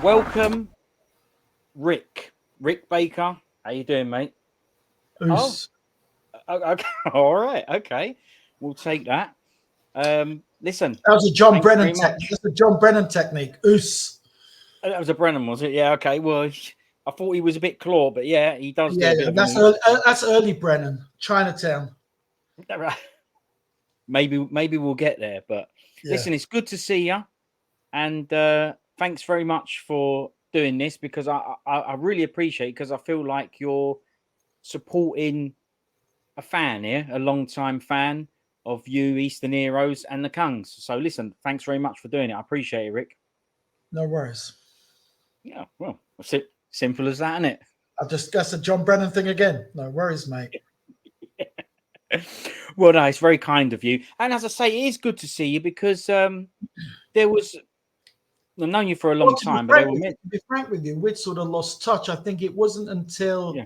welcome, Rick. Rick Baker. How you doing, mate? Oh, Oos. okay. All right. Okay. We'll take that. Listen, That was a John thanks Brennan very technique. much. That's a John Brennan technique. Oos. That was a Brennan, was it? Yeah. Okay. Well, I thought he was a bit claw, but yeah, he does do Yeah, a bit of an that's oos. early Brennan. Chinatown. Maybe we'll get there. But Yeah. listen, it's good to see you, and thanks very much for doing this because I really appreciate it because I feel like you're supporting a fan here, a long-time fan of you, Eastern Heroes, and the Kungs. So listen, thanks very much for doing it. I appreciate it, Rick. No worries. Yeah, well, that's it. Simple as that, isn't it? That's a John Brennan thing again. No worries, mate. Well, no, it's very kind of you. And as I say, it is good to see you because there was I've known you for a long Well, time, but they were meant. to be frank with you, we'd sort of lost touch. I think it wasn't until Yeah.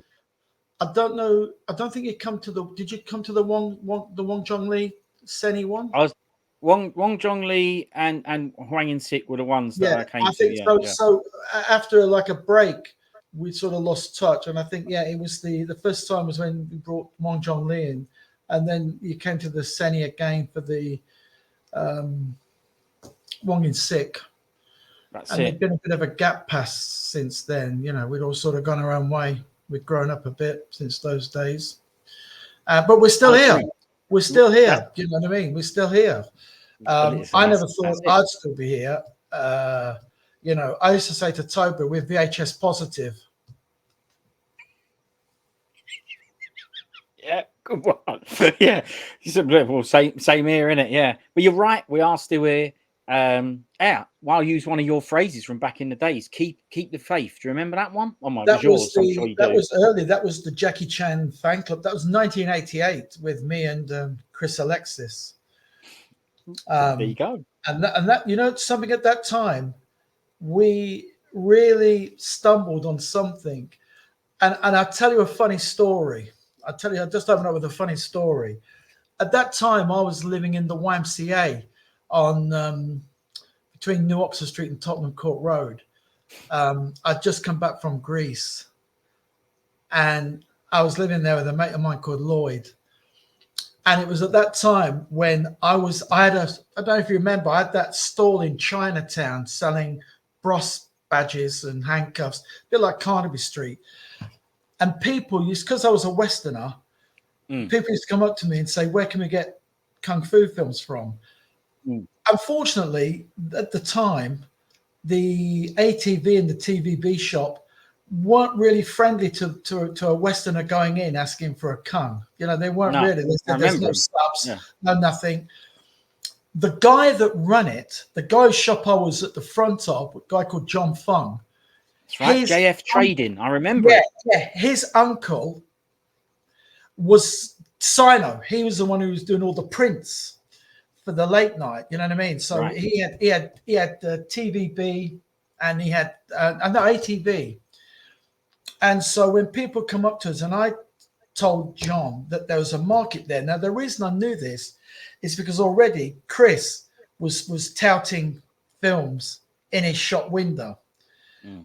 I don't know. I don't think you come to the. Did you come to the Wong Jong Lee Seni one? I was Wong Zhong Li and Huang Yin Sik were the ones that Yeah, I came I to. think Yeah, so. yeah. So after like a break, we sort of lost touch, and I think it was the first time was when we brought Wong Jong Lee in, and then you came to the Seni again for the Wong in Sick, That's and there's it. been a bit of a gap pass since then. You know, we'd all sort of gone our own way. We'd grown up a bit since those days, but we're still I here. agree. We're still That, here. You know what I mean? We're still here. listen, I never that's thought it. I'd still be here. You know, I used to say to Toby, we're VHS positive. Yeah, good one. Yeah, well, same here, innit? Yeah, but you're right. We are still here. Yeah. Well, I'll use one of your phrases from back in the days. Keep the faith. Do you remember that one? Oh my, it was yours. I'm sure you That do. was early. That was the Jackie Chan fan club. That was 1988 with me and Chris Alexis. There you go. And that you know something at that time, we really stumbled on something. And I'll tell you a funny story. I'll tell you, I just opened up with a funny story. At that time, I was living in the YMCA on between New Oxford Street and Tottenham Court Road. I'd just come back from Greece, and I was living there with a mate of mine called Lloyd. And it was at that time when I don't know if you remember, I had that stall in Chinatown selling bros badges and handcuffs, a bit like Carnaby Street. And people used, because I was a Westerner, people used to come up to me and say, where can we get Kung Fu films from? Unfortunately, at the time, the ATV and the TVB shop weren't really friendly to a Westerner going in asking for a Kung. You know, they weren't really. They said there's no subs, no nothing. The guy that ran it, the guy's shop I was at the front of, a guy called John Fung. That's right. JF Trading. I remember. Yeah. His uncle was Sino. He was the one who was doing all the prints for the late night. You know what I mean? So he had TVB and he had ATV. And so when people come up to us, and I told John that there was a market there. Now the reason I knew this is because already Chris was touting films in his shop window.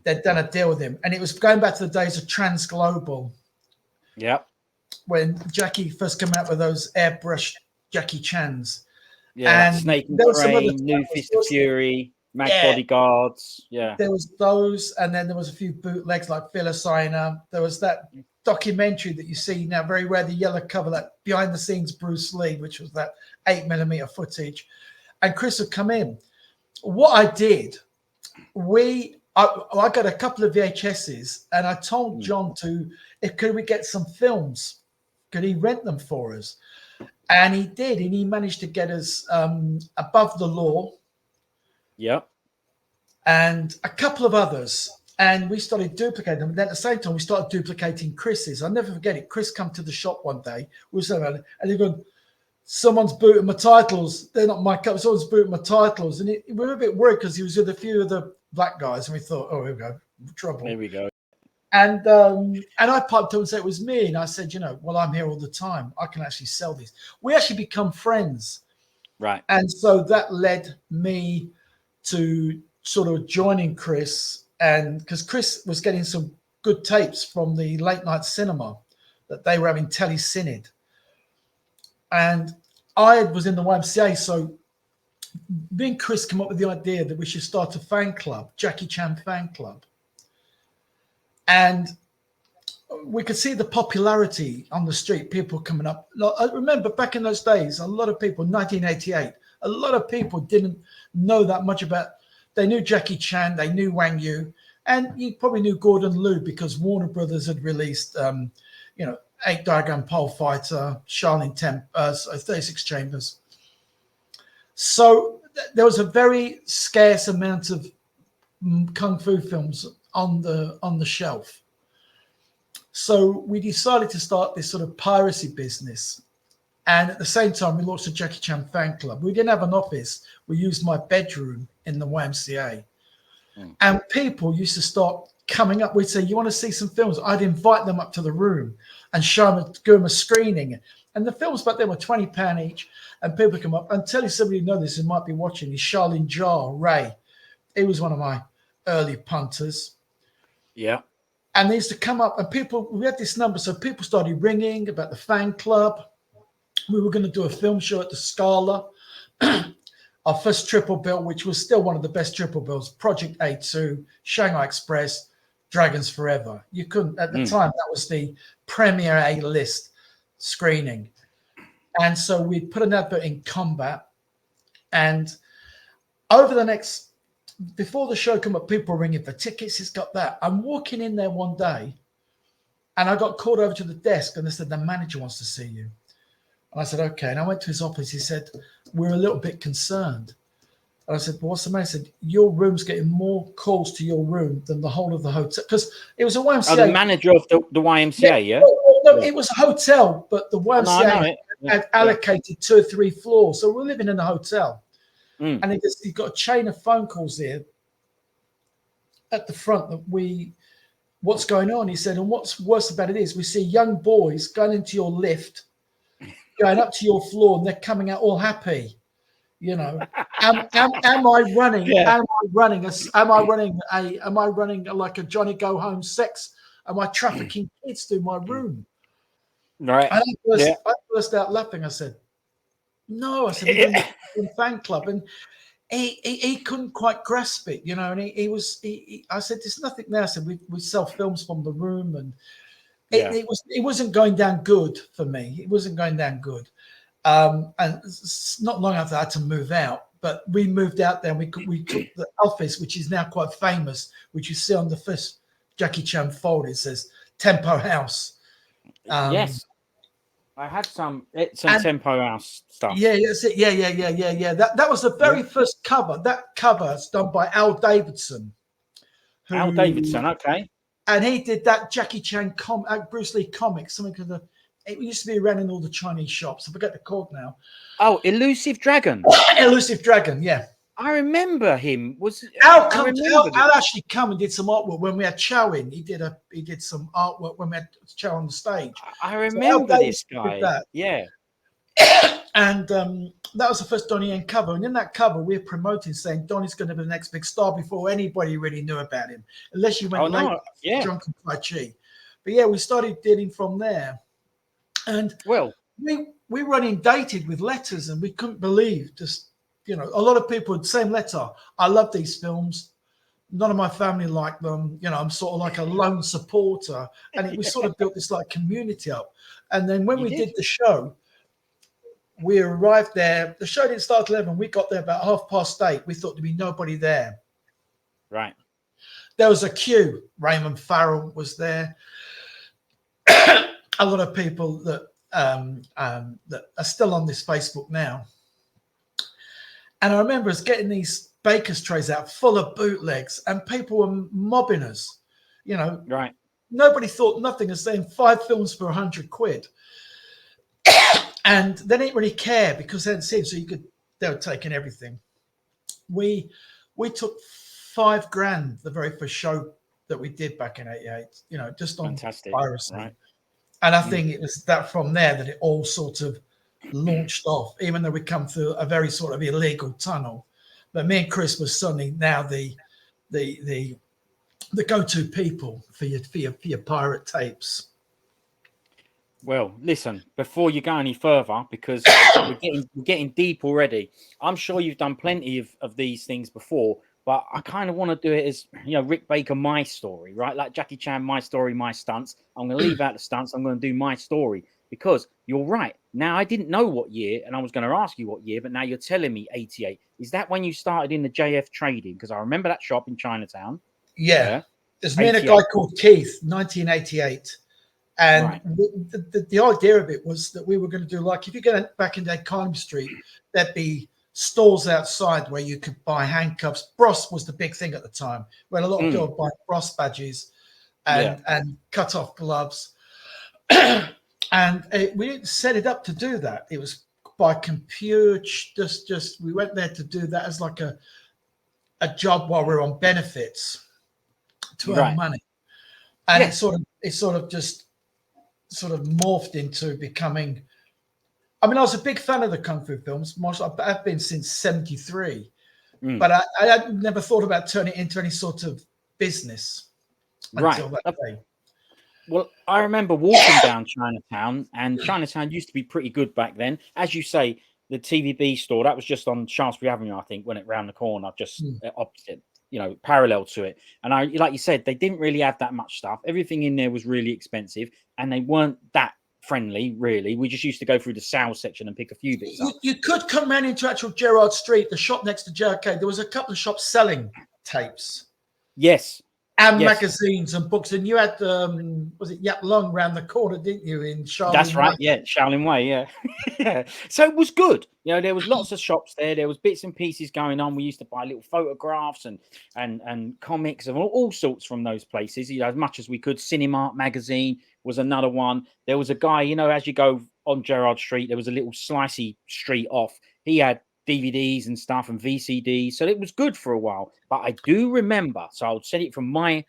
They'd done a deal with him, and it was going back to the days of Trans Global. Yep. When Jackie first came out with those airbrush Jackie Chans. Yeah, and Snake and Train, New Fist of Fury, Mag Bodyguards. Yeah. There was those, and then there was a few bootlegs like Philocina. There was that documentary that you see now very rare, the yellow cover, that behind the scenes Bruce Lee, which was that 8mm footage. And Chris would come in. What I did, I got a couple of VHSs, and I told John could we get some films? Could he rent them for us? And he did, and he managed to get us Above the Law. Yep. And a couple of others. And we started duplicating them. And then at the same time, we started duplicating Chris's. I'll never forget it. Chris come to the shop one day. We were saying, and he goes, someone's booting my titles. They're not my cup. Someone's booting my titles. And we were a bit worried because he was with a few of the black guys. And we thought, oh, here we go. Trouble. There we go. And I piped up and said it was me. And I said, well, I'm here all the time. I can actually sell these. We actually become friends. Right. And so that led me to sort of joining Chris and because Chris was getting some good tapes from the late night cinema that they were having tele-cined, and I was in the YMCA, so me and Chris came up with the idea that we should start a fan club, Jackie Chan fan club, and we could see the popularity on the street, people coming up. I remember back in those days, a lot of people, 1988, a lot of people didn't know that much about, they knew Jackie Chan, they knew Wang Yu, and you probably knew Gordon Liu because Warner Brothers had released, 8 Diagram Pole Fighter, Shaolin 36 Chambers. So there was a very scarce amount of kung fu films on the shelf. So we decided to start this sort of piracy business. And at the same time, we launched a Jackie Chan fan club. We didn't have an office. We used my bedroom in the YMCA. And people used to start coming up. We'd say, you want to see some films? I'd invite them up to the room and show them, give them a screening. And the films back then were £20 each. And people come up and tell you somebody who knows this who might be watching is Charlene Jar Ray. He was one of my early punters. Yeah. And they used to come up and people, we had this number. So people started ringing about the fan club. We were going to do a film show at the Scala. Our first triple bill, which was still one of the best triple bills, Project A2, Shanghai Express, Dragons Forever. You couldn't, at the time, that was the premier A-list screening. And so we put an advert in Combat. And over the next, before the show came up, people were ringing for tickets. It's got that. I'm walking in there one day and I got called over to the desk and they said, the manager wants to see you. And I said, okay. And I went to his office. He said, we're a little bit concerned. And I said, well, what's the matter? He said, your room's getting more calls to your room than the whole of the hotel. Because it was a YMCA. Oh, the manager of the YMCA, yeah? No, it was a hotel, but the YMCA had allocated 2 or 3 floors. So we're living in a hotel. And he got a chain of phone calls there at the front that what's going on? He said, and what's worse about it is we see young boys going into your lift, going up to your floor, and they're coming out all happy. You know, am I running? Yeah. Am I running like a Johnny Go Home sex? Am I trafficking kids through my room? Right. And I burst out laughing. I said, no. I said, we're in the fan club, and he couldn't quite grasp it, you know. And I said, there's nothing there. I said, we sell films from the room, and it wasn't going down good for me. It wasn't going down good. And it's not long after I had to move out, but we moved out there and we took the office, which is now quite famous, which you see on the first Jackie Chan folder. It says Tempo House. Yes. I had some Tempo House stuff. Yeah, that's it. Yeah. That was the very first cover. That cover is done by Al Davidson. Al Davidson, okay. And he did that Jackie Chan Bruce Lee comic, something of the. It used to be around in all the Chinese shops. I forget the code now. Oh, Elusive Dragon. Elusive Dragon, yeah. I remember him. Al actually come and did some artwork when we had Chow in. He did some artwork when we had Chow on the stage. I remember this guy. Yeah. And that was the first Donnie Yen cover. And in that cover, we were promoting, saying Donnie's going to be the next big star before anybody really knew about him, unless you went drunk and Tai Chi. But yeah, we started dealing from there. And we were inundated with letters, and we couldn't believe a lot of people would same letter. I love these films. None of my family like them. You know, I'm sort of like a lone supporter, and we sort of built this like community up. And then when we did the show, we arrived there. The show didn't start at 11. We got there about 8:30. We thought there'd be nobody there. Right. There was a queue. Raymond Farrell was there. A lot of people that are still on this Facebook now. And I remember us getting these baker's trays out full of bootlegs, and people were mobbing us. You know, right? Nobody thought nothing of saying 5 films for £100, and they didn't really care because they hadn't seen. So they were taking everything. We took $5,000 the very first show that we did back in '88. You know, just on piracy. Right. And I think it was that from there that it all sort of launched off, even though we come through a very sort of illegal tunnel. But me and Chris was suddenly now the the go-to people for your pirate tapes. Well, listen, before you go any further, because we're getting deep already. I'm sure you've done plenty of these things before, but I kind of want to do it as, Rick Baker, my story, right? Like Jackie Chan, my story, my stunts. I'm going to leave out the stunts. I'm going to do my story, because you're right. Now, I didn't know what year, and I was going to ask you what year, but now you're telling me 88. Is that when you started in the JF Trading? Because I remember that shop in Chinatown. Yeah. There's me and a 88. guy called Keith, 1988. And Right. the idea of it was that we were going to do, like, if you go back into Economy Street, there'd be stalls outside where you could buy handcuffs. Bros was the big thing at the time, where a lot of people buy Bros badges and cut off gloves. And we didn't set it up to do that. It was by computer. Just we went there to do that as like a job while we were on benefits to earn money. And it sort of just morphed into becoming. I mean, I was a big fan of the kung fu films. I've been since '73, but I had never thought about turning it into any sort of business until that day. Well, I remember walking down Chinatown, and Chinatown used to be pretty good back then. As you say, the TVB store, that was just on Shaftesbury Avenue, I think, when it round the corner, just opposite, parallel to it. And I, like you said, they didn't really have that much stuff. Everything in there was really expensive, and they weren't that friendly, really. We just used to go through the sales section and pick a few bits up. You could come around into actual Gerrard Street, the shop next to JRK. There was a couple of shops selling tapes. Yes. And magazines and books. And you had, was it Yap Lung round the corner, didn't you, in Shaolin That's right, Way? yeah, Shaolin Way, yeah. Yeah. So it was good. There was lots of shops there. There was bits and pieces going on. We used to buy little photographs and comics and all sorts from those places, as much as we could. Cinemark magazine was another one. There was a guy, as you go on Gerrard Street, there was a little slicey street off. He had DVDs and stuff and VCDs, so it was good for a while. But I do remember, so I'll say it from my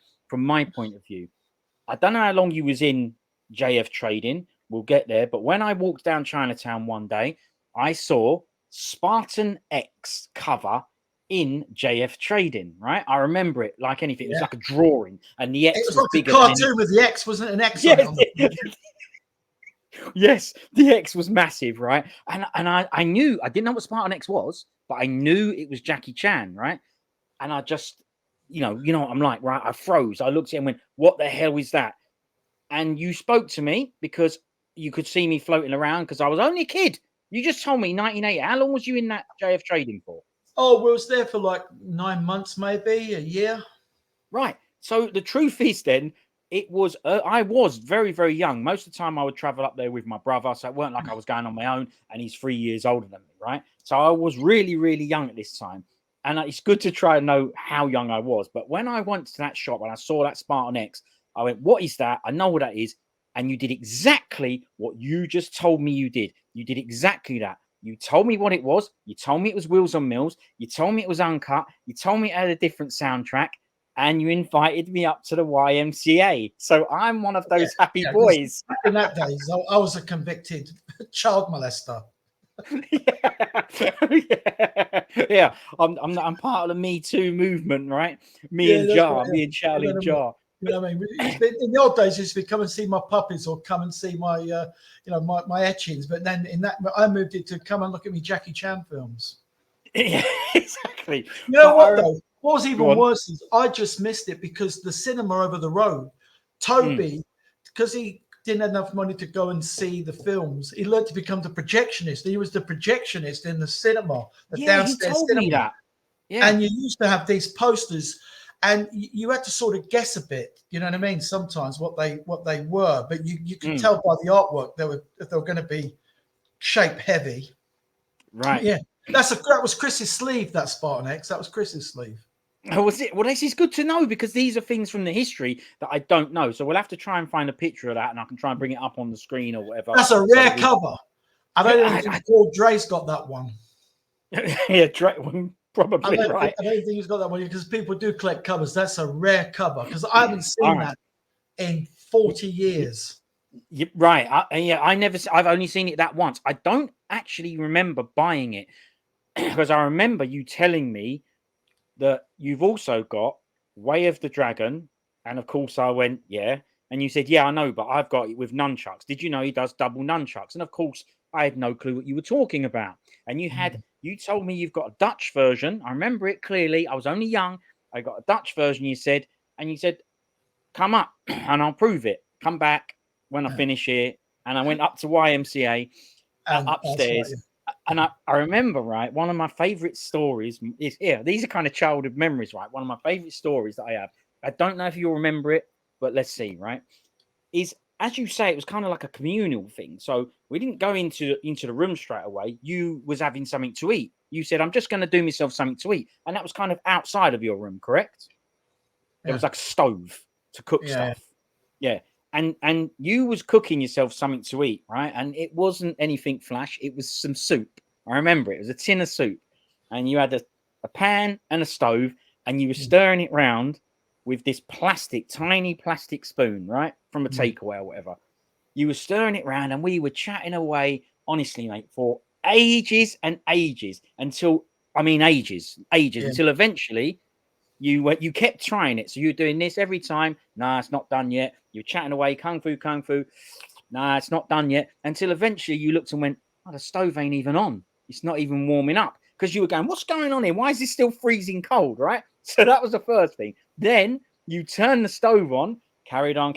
point of view. I don't know how long you was in JF Trading. We'll get there. But when I walked down Chinatown one day, I saw Spartan X cover in JF Trading. Right, I remember it like anything. It was like a drawing, and the X was like bigger a cartoon with the X, wasn't it? An X on it. Yes, the X was massive, right? And I knew, I didn't know what Spartan X was, but I knew it was Jackie Chan, right? And I just, you know what I'm like, right? I froze. I looked at him and went, what the hell is that? And you spoke to me because you could see me floating around because I was only a kid. You just told me 1980. How long was you in that JF Trading for? Oh, we was there for like 9 months, maybe a year. Right. So the truth is then, it was, I was very, very young. Most of the time I would travel up there with my brother. So it weren't like I was going on my own, and he's 3 years older than me, right? So I was really, really young at this time. And it's good to try and know how young I was. But when I went to that shop and I saw that Spartan X, I went, what is that? I know what that is. And you did exactly what you just told me you did. You did exactly that. You told me what it was. You told me it was Wheels on Mills. You told me it was uncut. You told me it had a different soundtrack. And you invited me up to the YMCA. So I'm one of those happy boys. In that days, I was a convicted child molester. Yeah. I'm part of the Me Too movement, right? Me and Shaolin Jar. You know what I mean? In the old days, it used to be come and see my puppies or come and see my, my etchings. But then I moved it to come and look at me Jackie Chan films. Yeah, exactly. You know what though? What was even worse is I just missed it because the cinema over the road, Toby, because he didn't have enough money to go and see the films, he learned to become the projectionist. He was the projectionist in the cinema, the downstairs he told cinema. me that. Yeah. And you used to have these posters, and you had to sort of guess a bit. You know what I mean? Sometimes what they were, but you could tell by the artwork if they were going to be shape heavy. Right. Yeah. That was Chris's sleeve. That Spartan X. That was Chris's sleeve. Oh, was it? Well, this is good to know because these are things from the history that I don't know. So we'll have to try and find a picture of that, and I can try and bring it up on the screen or whatever. That's a rare cover. I don't think Paul Dre's got that one. Yeah, Dre, probably right. I don't think he's got that one because people do collect covers. That's a rare cover because I haven't seen that in 40 years. Right. I've only seen it that once. I don't actually remember buying it because I remember you telling me that you've also got Way of the Dragon. And of course I went, yeah. And you said, yeah, I know, but I've got it with nunchucks. Did you know he does double nunchucks? And of course, I had no clue what you were talking about. And you told me you've got a Dutch version. I remember it clearly. I was only young. I got a Dutch version, you said, come up and I'll prove it. Come back when I finish here. And I went up to YMCA And upstairs. And I remember, right, one of my favorite stories is here. These are kind of childhood memories, right? One of my favorite stories that I have. I don't know if you'll remember it, but let's see, right? Is, as you say, it was kind of like a communal thing. So we didn't go into the room straight away. You was having something to eat. You said, I'm just going to do myself something to eat. And that was kind of outside of your room, correct? There was like a stove to cook stuff. Yeah. And you was cooking yourself something to eat, right? And it wasn't anything flash. It was some soup. I remember it was a tin of soup. And you had a pan and a stove, and you were stirring it round with this tiny plastic spoon, right? From a takeaway or whatever. You were stirring it round, and we were chatting away, honestly, mate, for ages and ages until eventually you kept trying it. So you were doing this every time. Nah, it's not done yet. You're chatting away, kung fu. Nah, it's not done yet. Until eventually you looked and went, oh, the stove ain't even on. It's not even warming up. Because you were going, what's going on here? Why is this still freezing cold, right? So that was the first thing. Then you turned the stove on, carried on,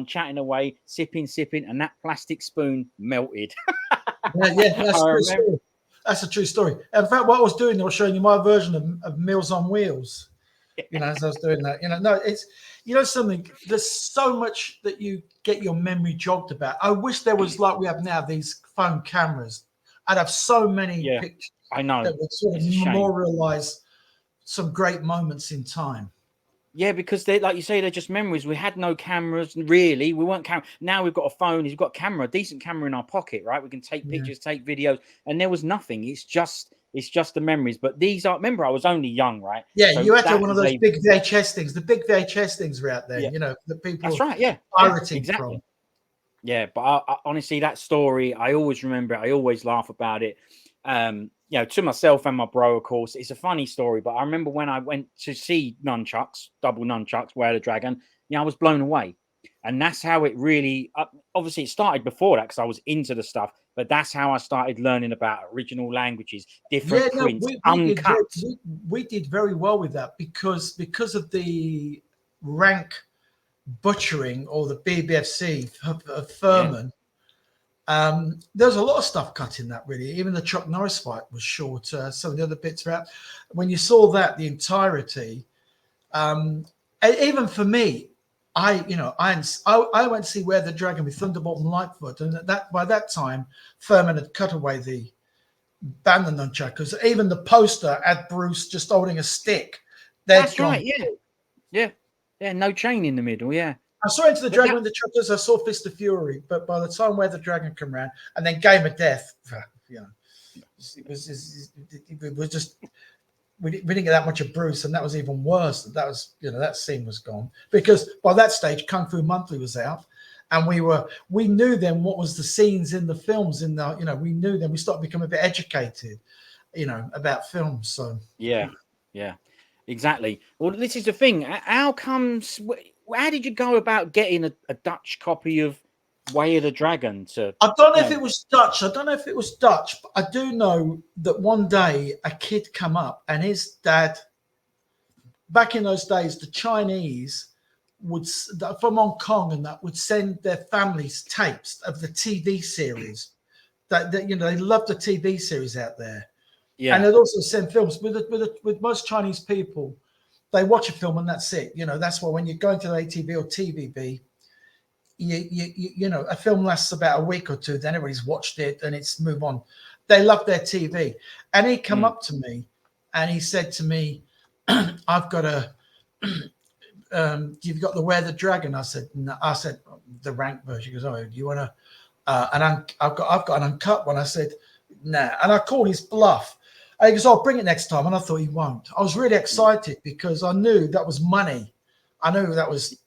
chatting away, sipping, and that plastic spoon melted. That's a true story. That's a true story. In fact, what I was doing, I was showing you my version of Meals on Wheels. You know, as I was doing that, no, it's, something, there's so much that you get your memory jogged about. I wish there was, like we have now, these phone cameras. I'd have so many pictures I know that would sort of memorialize some great moments in time. Yeah, because they, like you say, they're just memories. We had no cameras, really. We weren't Now we've got a phone. We've got a decent camera in our pocket, right? We can take pictures, take videos, and there was nothing. It's just the memories. But these are. Remember, I was only young, right? Yeah, so you had to have one of those big VHS things. The big VHS things were out there. Yeah. The people. That's right. Yeah, pirating exactly. from. Yeah, but I honestly, that story, I always remember it. I always laugh about it. To myself and my bro, of course. It's a funny story, but I remember when I went to see nunchucks, double nunchucks, Way of the Dragon, I was blown away. And that's how it really, obviously it started before that because I was into the stuff, but that's how I started learning about original languages, different prints, uncut. We did very well with that because of the rank butchering or the BBFC of Furman. There's a lot of stuff cut in that, really. Even the Chuck Norris fight was short. Some of the other bits were out. When you saw that, the entirety, even for me, I went to see Where the Dragon with Thunderbolt and Lightfoot, and by that time, Furman had cut away the banned the nunchuck, because even the poster had Bruce just holding a stick. That's right. Yeah. No chain in the middle. Yeah. I saw Into the Dragon with the Chuckers. I saw Fist of Fury, but by the time Where the Dragon came around, and then Game of Death, it was just we didn't get that much of Bruce, and that was even worse. That was that scene was gone, because by that stage Kung Fu Monthly was out, and we knew then what was the scenes in the films. We knew then, we started becoming a bit educated, about films. So yeah, exactly. Well, this is the thing. How did you go about getting a Dutch copy of Way of the Dragon? I don't know if it was Dutch. But I do know that one day a kid come up, and his dad, back in those days, the Chinese from Hong Kong and that would send their families tapes of the TV series. That they loved the TV series out there. Yeah. And they'd also send films. With most Chinese people, they watch a film and that's it. That's why when you're going to the ATV or TVB, a film lasts about a week or two, then everybody's watched it and it's move on. They love their TV. And he come up to me and he said to me, I've got you've got the Where the Dragon. I said, no. I said, the rank version. He goes, oh, do you want to, and I've got an uncut one. I said, nah. And I called his bluff. And he goes, I'll bring it next time. And I thought he won't. I was really excited because I knew that was money. I knew that was.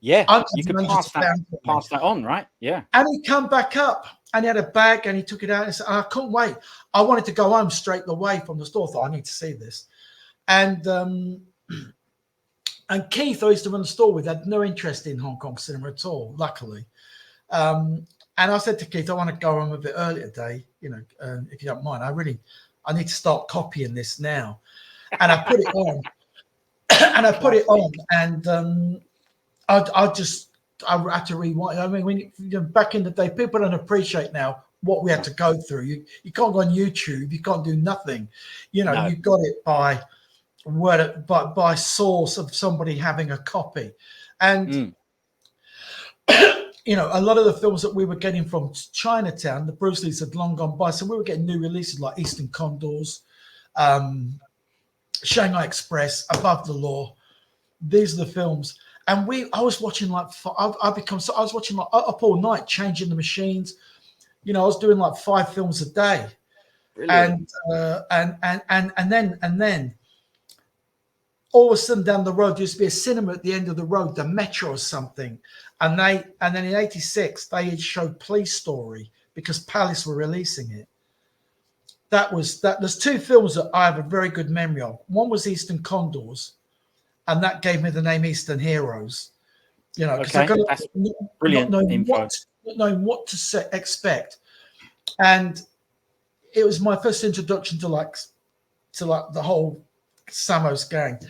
Yeah, you could pass that on, right? Yeah. And he come back up and he had a bag and he took it out and said, I couldn't wait. I wanted to go home straight away from the store. I thought, I need to see this. And And Keith, I used to run the store with, had no interest in Hong Kong cinema at all, luckily. And I said to Keith, I want to go home a bit early today, if you don't mind. I need to start copying this now. And I put it on. And I had to rewind. I mean, back in the day, people don't appreciate now what we had to go through. You can't go on YouTube. You can't do nothing. You got it by word, by source of somebody having a copy. And, a lot of the films that we were getting from Chinatown, the Bruce Lees had long gone by. So we were getting new releases like Eastern Condors, Shanghai Express, Above the Law. These are the films. And I was watching I was watching like up all night, changing the machines. I was doing like 5 films a day. Brilliant. And then all of a sudden down the road, there used to be a cinema at the end of the road, the Metro or something. And then in '86, they had showed Police Story because Palace were releasing it. There's 2 films that I have a very good memory of. One was Eastern Condors, and that gave me the name Eastern Heroes. Because I got brilliant not knowing what to expect. And it was my first introduction to the whole Samos gang.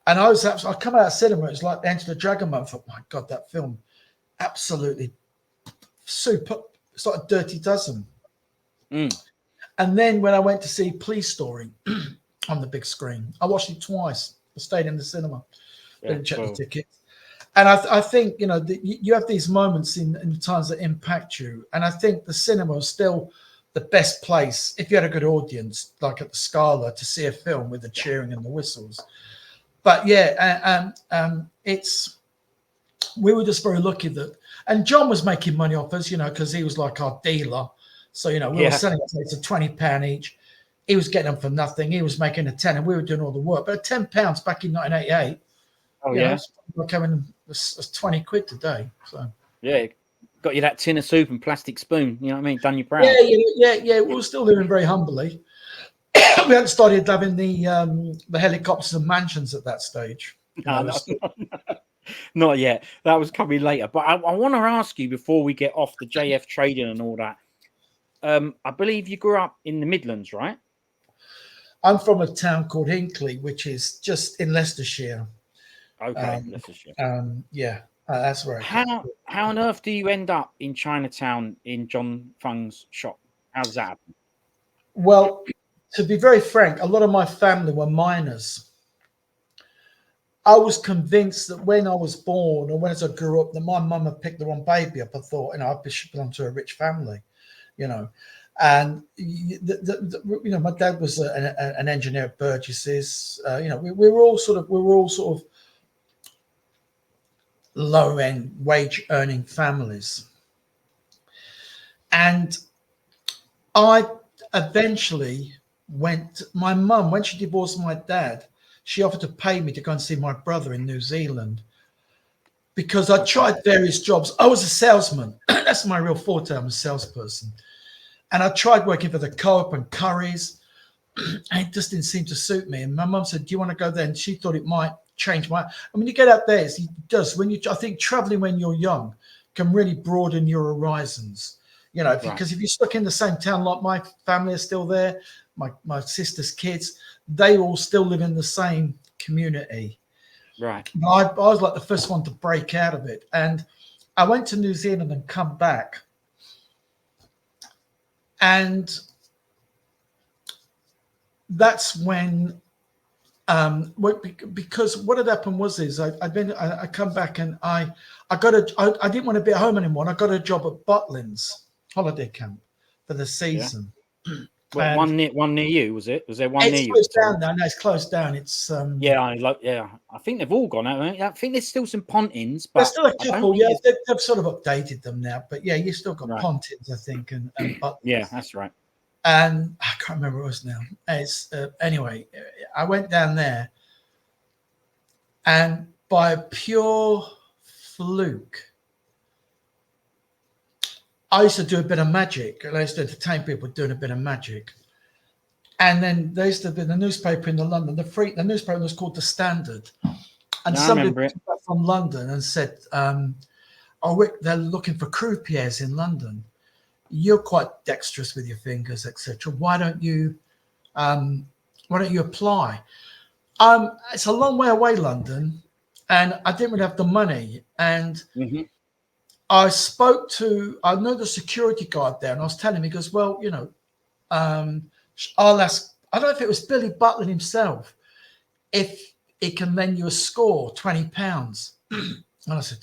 And I come out of cinema, it's like Enter the Dragon Man. I thought, my God, that film, absolutely super. It's like a Dirty Dozen. And then when I went to see Police Story on the big screen, I watched it twice. I stayed in the cinema, didn't check the tickets. And I think, you have these moments in times that impact you. And I think the cinema is still the best place, if you had a good audience, like at the Scala, to see a film with the cheering and the whistles. But we were just very lucky and John was making money off us, because he was like our dealer. So, we were selling tickets at £20 each. He was getting them for nothing. He was making a 10 and we were doing all the work. But at £10 back in 1988, like having 20 quid today. So yeah, got you that tin of soup and plastic spoon. You know what I mean? Done you proud. Yeah. We were still living very humbly. We hadn't started having the helicopters and mansions at that stage. Not yet. That was coming later. But I want to ask you before we get off the JF trading and all that. I believe you grew up in the Midlands, right? I'm from a town called Hinckley, which is just in Leicestershire. Okay, Leicestershire. That's right. How on earth do you end up in Chinatown in John Fung's shop? How does that happen? Well, to be very frank, a lot of my family were miners. I was convinced that when I was born or when as I grew up, that my mum had picked the wrong baby up. I thought, I should belong to a rich family, And my dad was an engineer at Burgess's. We were all sort of low-end wage-earning families. And I eventually my mum, when she divorced my dad, she offered to pay me to go and see my brother in New Zealand because I tried various jobs. I was a salesman. That's my real forte. I'm a salesperson. And I tried working for the Co-op and Curry's, and it just didn't seem to suit me. And my mum said, do you want to go there? And she thought it might change my... I mean, you get out there, it does. I think traveling when you're young can really broaden your horizons. Because if you're stuck in the same town, like my family are still there, my sister's kids, they all still live in the same community. Right. I was like the first one to break out of it. And I went to New Zealand and come back. And that's when, because what had happened was I come back and I didn't want to be at home anymore. I got a job at Butlins holiday camp for the season. Yeah. Well, one near you, was it? Was there one near you? It's closed down now. No, it's closed down. It's I think they've all gone out. I think there's still some pontins, but there's still a couple. Yeah, they've sort of updated them now. But yeah, you still got pontins, I think, and Butlins. Yeah, that's right. And I can't remember what it was now. It's anyway. I went down there, and by pure fluke, I used to do a bit of magic, and I used to entertain people doing a bit of magic. And then there used to be the newspaper in London. The newspaper was called The Standard, And No, I somebody remember it. came back from London and said, "Oh, Rick, they're looking for croupiers in London. You're quite dexterous with your fingers, etc. Why don't you apply?" It's a long way away, London, and I didn't really have the money. And Hmm. I I know the security guard there, and I was telling him, he goes, "Well, I'll ask." I don't know if it was Billy Butler himself, if he can lend you a score, £20. And I said,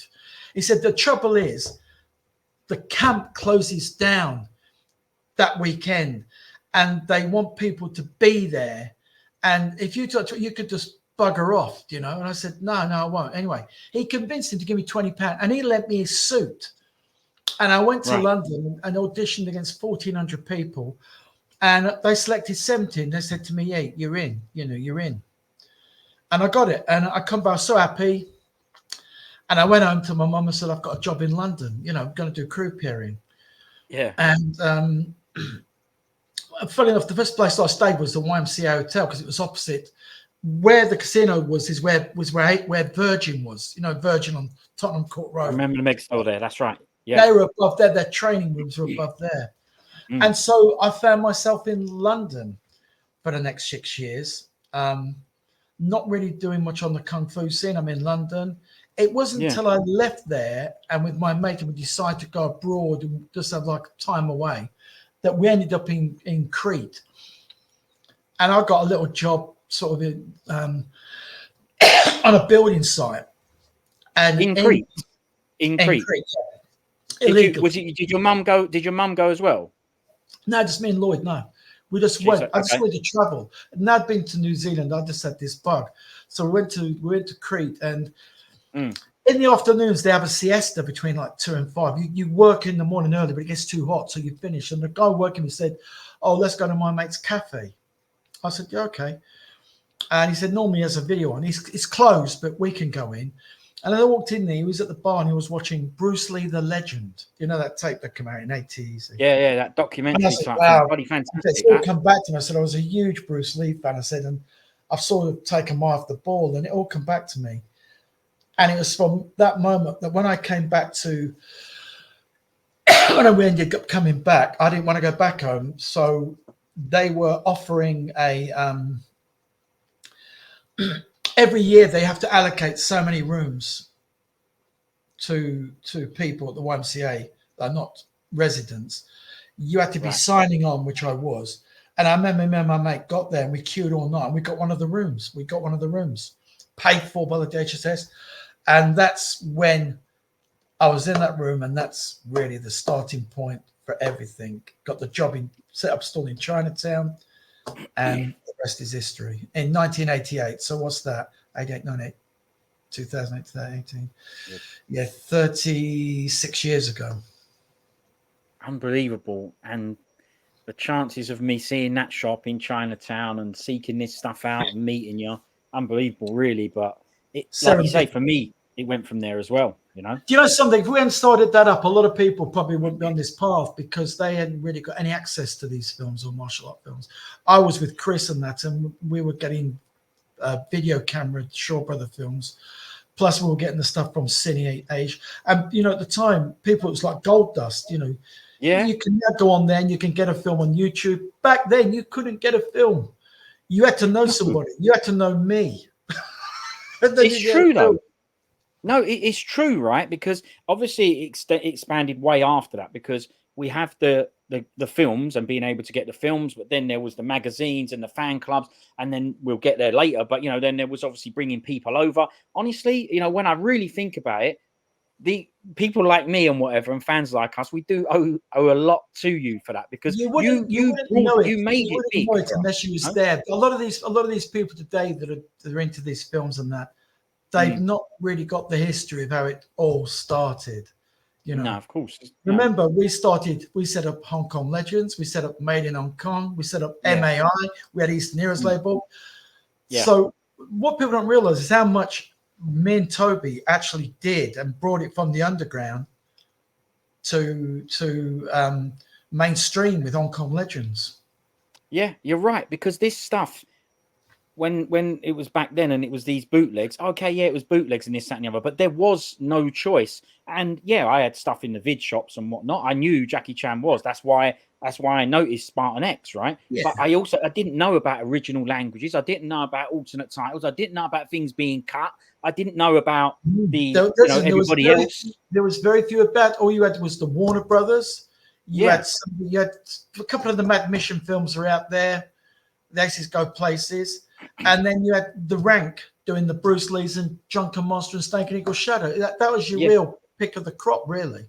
he said, the trouble is the camp closes down that weekend and they want people to be there. And if you could just bugger off, And I said, no, I won't. Anyway, he convinced him to give me £20 and he lent me his suit. And I went to Right. London and auditioned against 1,400 people. And they selected 17. They said to me, "Hey, you're in. You're in." And I got it. And I come back, I was so happy. And I went home to my mum and said, "I've got a job in London. I'm going to do croupiering." Yeah. And funny enough, the first place I stayed was the YMCA Hotel because it was opposite where the casino was. Where Virgin was. Virgin on Tottenham Court I Road. remember the Meg store there. That's right. Yeah. They were above there. Their training rooms were above there. And so I found myself in London for the next 6 years. Not really doing much on the kung fu scene. I'm in London. It wasn't until I left there and with my mate and we decided to go abroad and just have like time away that we ended up in Crete. And I got a little job sort of on a building site. And In Crete. In Crete. Yeah. Illegal. Did your mum go? Did your mum go as well? No, just me and Lloyd. No, we just went. I just wanted to travel. And I'd been to New Zealand. I just had this bug, so we went to Crete. And in the afternoons they have a siesta between like 2 and 5. You work in the morning early, but it gets too hot, so you finish. And the guy working me said, "Oh, let's go to my mate's cafe." I said, "Yeah, okay." And he said, "Normally he has a video on. It's closed, but we can go in." And I walked in there. He was at the bar and he was watching Bruce Lee, the Legend. That tape that came out in '80s. Yeah, that documentary type thing. Bloody fantastic. It's all come back to me. I said I was a huge Bruce Lee fan. I said, and I've sort of taken my off the ball, and it all come back to me. And it was from that moment that when I came back to, when we ended up coming back, I didn't want to go back home. So they were offering every year they have to allocate so many rooms to people at the YMCA that are not residents. You had to be signing on, which I was. And I remember me and my mate got there and we queued all night and we got one of the rooms. Paid for by the DHSS. And that's when I was in that room, and that's really the starting point for everything. Got the job set up stall in Chinatown, and the rest is history. In 1988, so what's that? 88, 98, 2008, 2018. Yeah, 36 years ago. Unbelievable. And the chances of me seeing that shop in Chinatown and seeking this stuff out and meeting you, unbelievable, really. But like you say, for me, it went from there as well. Do you know something? If we hadn't started that up, a lot of people probably wouldn't be on this path because they hadn't really got any access to these films or martial art films. I was with Chris and that, and we were getting video camera Shaw Brother films. Plus, we were getting the stuff from Cine Age. And, at the time, people, it was like gold dust, Yeah. You can now go on there and you can get a film on YouTube. Back then, you couldn't get a film. You had to know somebody. You had to know me. It's true, though. No, it's true, right? Because obviously it expanded way after that because we have the films and being able to get the films, but then there was the magazines and the fan clubs, and then we'll get there later. But, then there was obviously bringing people over. Honestly, when I really think about it, the people like me and whatever and fans like us, we do owe a lot to you for that because you made it big unless you was there. A lot of these people today that are into these films and that, they've not really got the history of how it all started. No, of course. Remember, we set up Hong Kong Legends, we set up Made in Hong Kong, we set up MAI, we had Eastern Heroes label. Yeah. So what people don't realize is how much me and Toby actually did and brought it from the underground to mainstream with Hong Kong Legends. Yeah, you're right, because this stuff when it was back then and it was these bootlegs, okay, yeah, it was bootlegs and this, that, and the other, but there was no choice. And yeah, I had stuff in the vid shops and whatnot. I knew Jackie Chan was. That's why I noticed Spartan X, right? Yeah. But I didn't know about original languages. I didn't know about alternate titles. I didn't know about things being cut. I didn't know about everybody else. There was very few about. All you had was the Warner Brothers. You had a couple of the Mad Mission films were out there. The Aces Go Places. And then you had the Rank doing the Bruce Lees and Drunken Monster and Snake and Eagle Shadow. That was your real pick of the crop, really.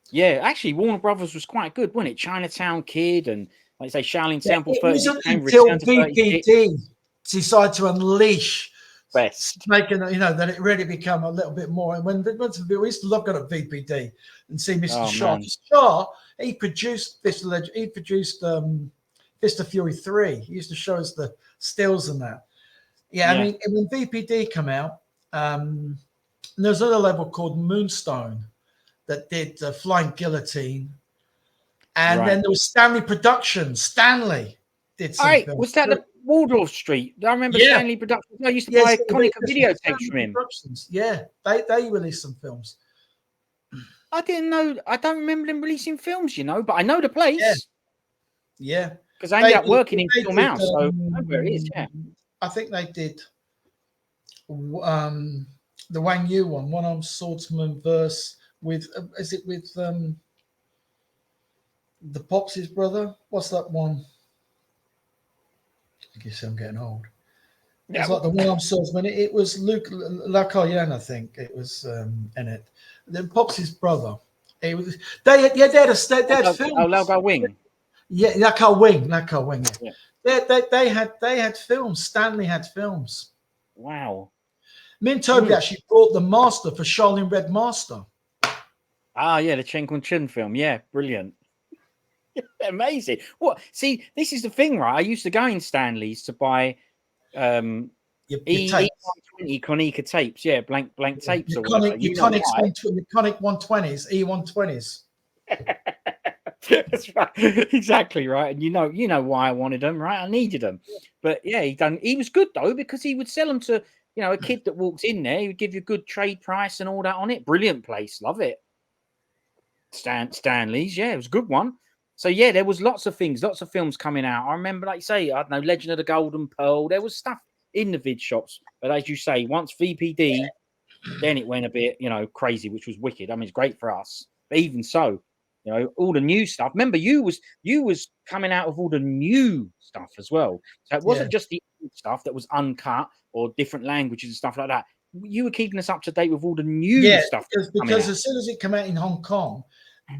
Yeah, actually, Warner Brothers was quite good, wasn't it? Chinatown Kid and, like I say, Shaolin Temple. It wasn't until VPD decided to unleash best, making that it really became a little bit more. And we used to love going to VPD and see Mr. Shaw. Shaw, he produced Fist of Legend. He produced Fist of Fury 3. He used to show us the stills and that. Yeah, I mean, when VPD come out, there's another label called Moonstone that did Flying Guillotine. And then there was Stanley Productions. Stanley did some films. Was that the Waldorf Street? I remember Stanley Productions. I used to buy iconic videotapes from him. Yeah, they released some films. I didn't know. I don't remember them releasing films, but I know the place. Yeah. Because I ended up working in Film House, so I know where it is, I think they did the Wang Yu one-armed swordsman verse with, is it with the Pops' brother? What's that one? I guess I'm getting old. It was like the one-armed swordsman. It was Luke Lacayan, I think. It was in it. Then Pops' brother. It was they had films. Oh, Lago Wing. Yeah, Laco Wing. Yeah. They had films. Stanley had films. Wow. Me and Toby actually brought the master for Shaolin Red Master. Ah, yeah, the Chen Kun Chun film. Yeah, brilliant. Amazing. What? See, this is the thing, right? I used to go in Stanley's to buy E120 Konica tapes. Yeah, blank tapes. Iconic 120s, E120s. That's right. Exactly right. And you know why I wanted them, right? I needed them. But yeah, he was good though, because he would sell them to a kid that walks in there. He would give you a good trade price and all that on it. Brilliant place, love it. Stanley's, yeah, it was a good one. So yeah, there was lots of things, lots of films coming out. I remember, like you say, I don't know, Legend of the Golden Pearl. There was stuff in the vid shops, but as you say, once VPD, then it went a bit, crazy, which was wicked. I mean, it's great for us, but even so, all the new stuff. Remember, you was coming out of all the new stuff as well. So it wasn't just the old stuff that was uncut or different languages and stuff like that. You were keeping us up to date with all the new stuff. Because as soon as it came out in Hong Kong,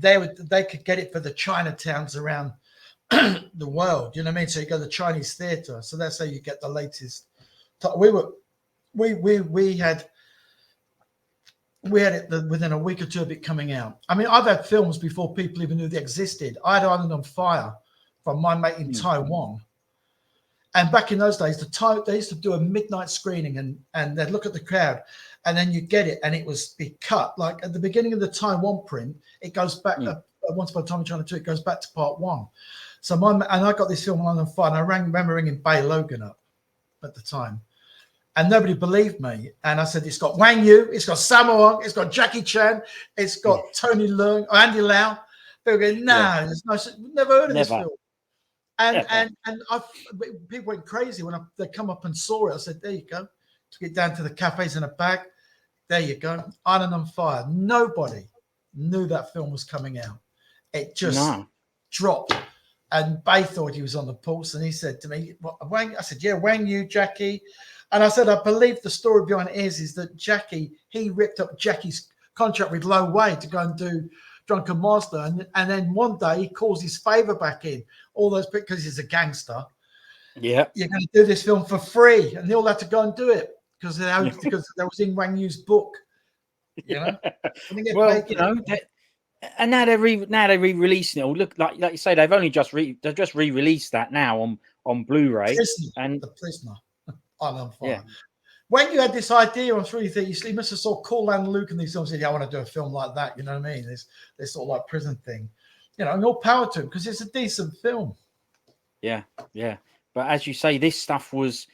they could get it for the Chinatowns around the world. You know what I mean? So you go to the Chinese theater. So that's how you get the latest. We had it within a week or two of it coming out. I mean, I've had films before people even knew they existed. I had Island on Fire from my mate in Taiwan. And back in those days, they used to do a midnight screening and they'd look at the crowd and then you get it and it was be cut. Like at the beginning of the Taiwan print, it goes back, Once Upon a Time in China 2, it goes back to part 1. So I got this film Island on Fire and I remember ringing Bay Logan up at the time. And nobody believed me. And I said, it's got Wang Yu, it's got Sammo Hung, it's got Jackie Chan, it's got Tony Leung, or Andy Lau. They were going, there's no, never heard of this film. And people went crazy when they come up and saw it. I said, there you go. Took it down to the cafes in a bag. There you go. Island on Fire. Nobody knew that film was coming out. It just dropped. And Bay thought he was on the pulse. And he said to me, Wang? I said, yeah, Wang Yu, Jackie. And I said, I believe the story behind it is that he ripped up Jackie's contract with Lo Wei to go and do Drunken Master. And then one day he calls his favor back in. All those, because he's a gangster. Yeah. You're going to do this film for free. And they all had to go and do it because that was in Wang Yu's book. Well, and now they're re-releasing it. Look, like you say, they've just re-released that now on Blu-ray. The Prisoner. Island on Fire. Yeah. When you had this idea on 330, you must have saw Cool and Luke and these films said, I want to do a film like that. You know what I mean? This sort of like prison thing. And all power to him because it's a decent film. Yeah. But as you say, this stuff was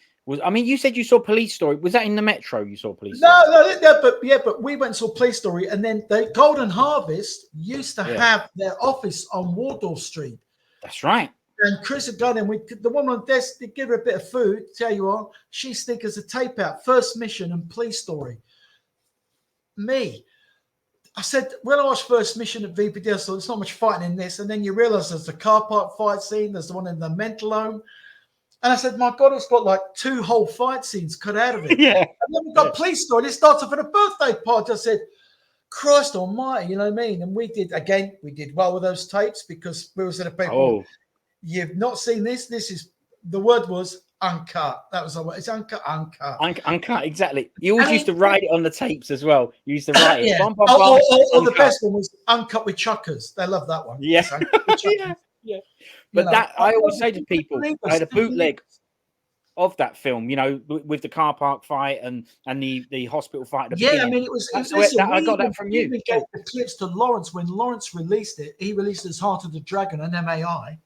I mean, you said you saw Police Story. Was that in the Metro? You saw Police No, Story? but we went and saw Police Story, and then the Golden Harvest used to Yeah, have their office on Waldorf Street. that's right. And Chris had gone in. The woman on desk, they give her a bit of food. Tell you what, she sneakers a tape out. First Mission and Police Story. Me, I said when I watched First Mission at VPD, I thought there's not much fighting in this. And then you realise there's the car park fight scene. There's the one in the mental home. And I said, my God, it's got like 2 whole fight scenes cut out of it. Yeah. And then we got Police Story. It starts off at a birthday party. I said, Christ almighty, you know what I mean? And we did well with those tapes because we were saying to people, you've not seen this. This is, the word was uncut. That was the word. It's uncut. Uncut, exactly. You always used to write it on the tapes as well. You used to write it. Yeah. Bum, bum, bum, or the best one was uncut with chuckers. They love that one. Yeah. Yeah. But I always say to people, I had a bootleg of that film, you know, with the car park fight and the hospital fight. I mean, it was. I got that from you. We gave the clips to Lawrence when Lawrence released it. He released his Heart of the Dragon and MAI.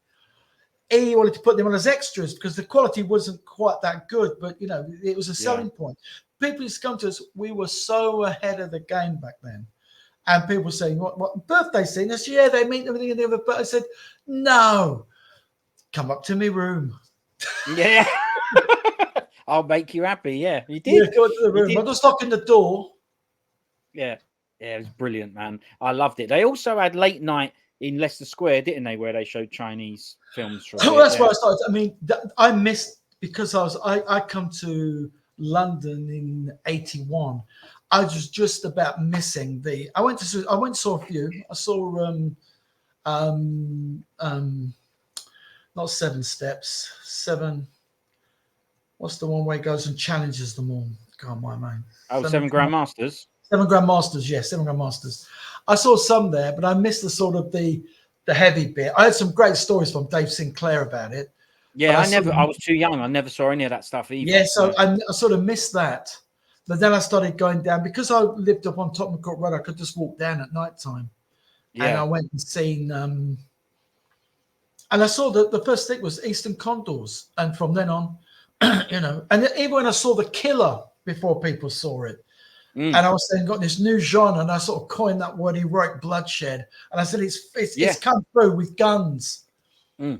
He wanted to put them on as extras because the quality wasn't quite that good, but you know, it was a selling point. People used to come to us. We were so ahead of the game back then. And people saying, what birthday scene? I said, yeah, they meet everything in the other. But I said, no, come up to my room. Yeah. I'll make you happy. Yeah, you did. Yeah, go into the room. I'll just knock in the door. Yeah. Yeah, it was brilliant, man. I loved it. They also had late night in Leicester Square, didn't they, where they showed Chinese films from that's where I started. I mean, I missed because I come to London in 81. I was just about missing I went and saw a few. I saw not Seven Steps, what's the one where he goes and challenges them all? God, my man. Seven Grandmasters. Seven Grandmasters, yes, Seven Grandmasters. I saw some there, but I missed the sort of the heavy bit. I had some great stories from Dave Sinclair about it. Yeah, I was too young. I never saw any of that stuff either. Yeah, so I sort of missed that. But then I started going down because I lived up on Tottenham Court Road. I could just walk down at night time. Yeah. And I went and seen, and I saw the first thing was Eastern Condors. And from then on, you know, and even when I saw The Killer before people saw it, and I was saying, got this new genre, and I sort of coined that word heroic bloodshed. And I said, it's come through with guns. You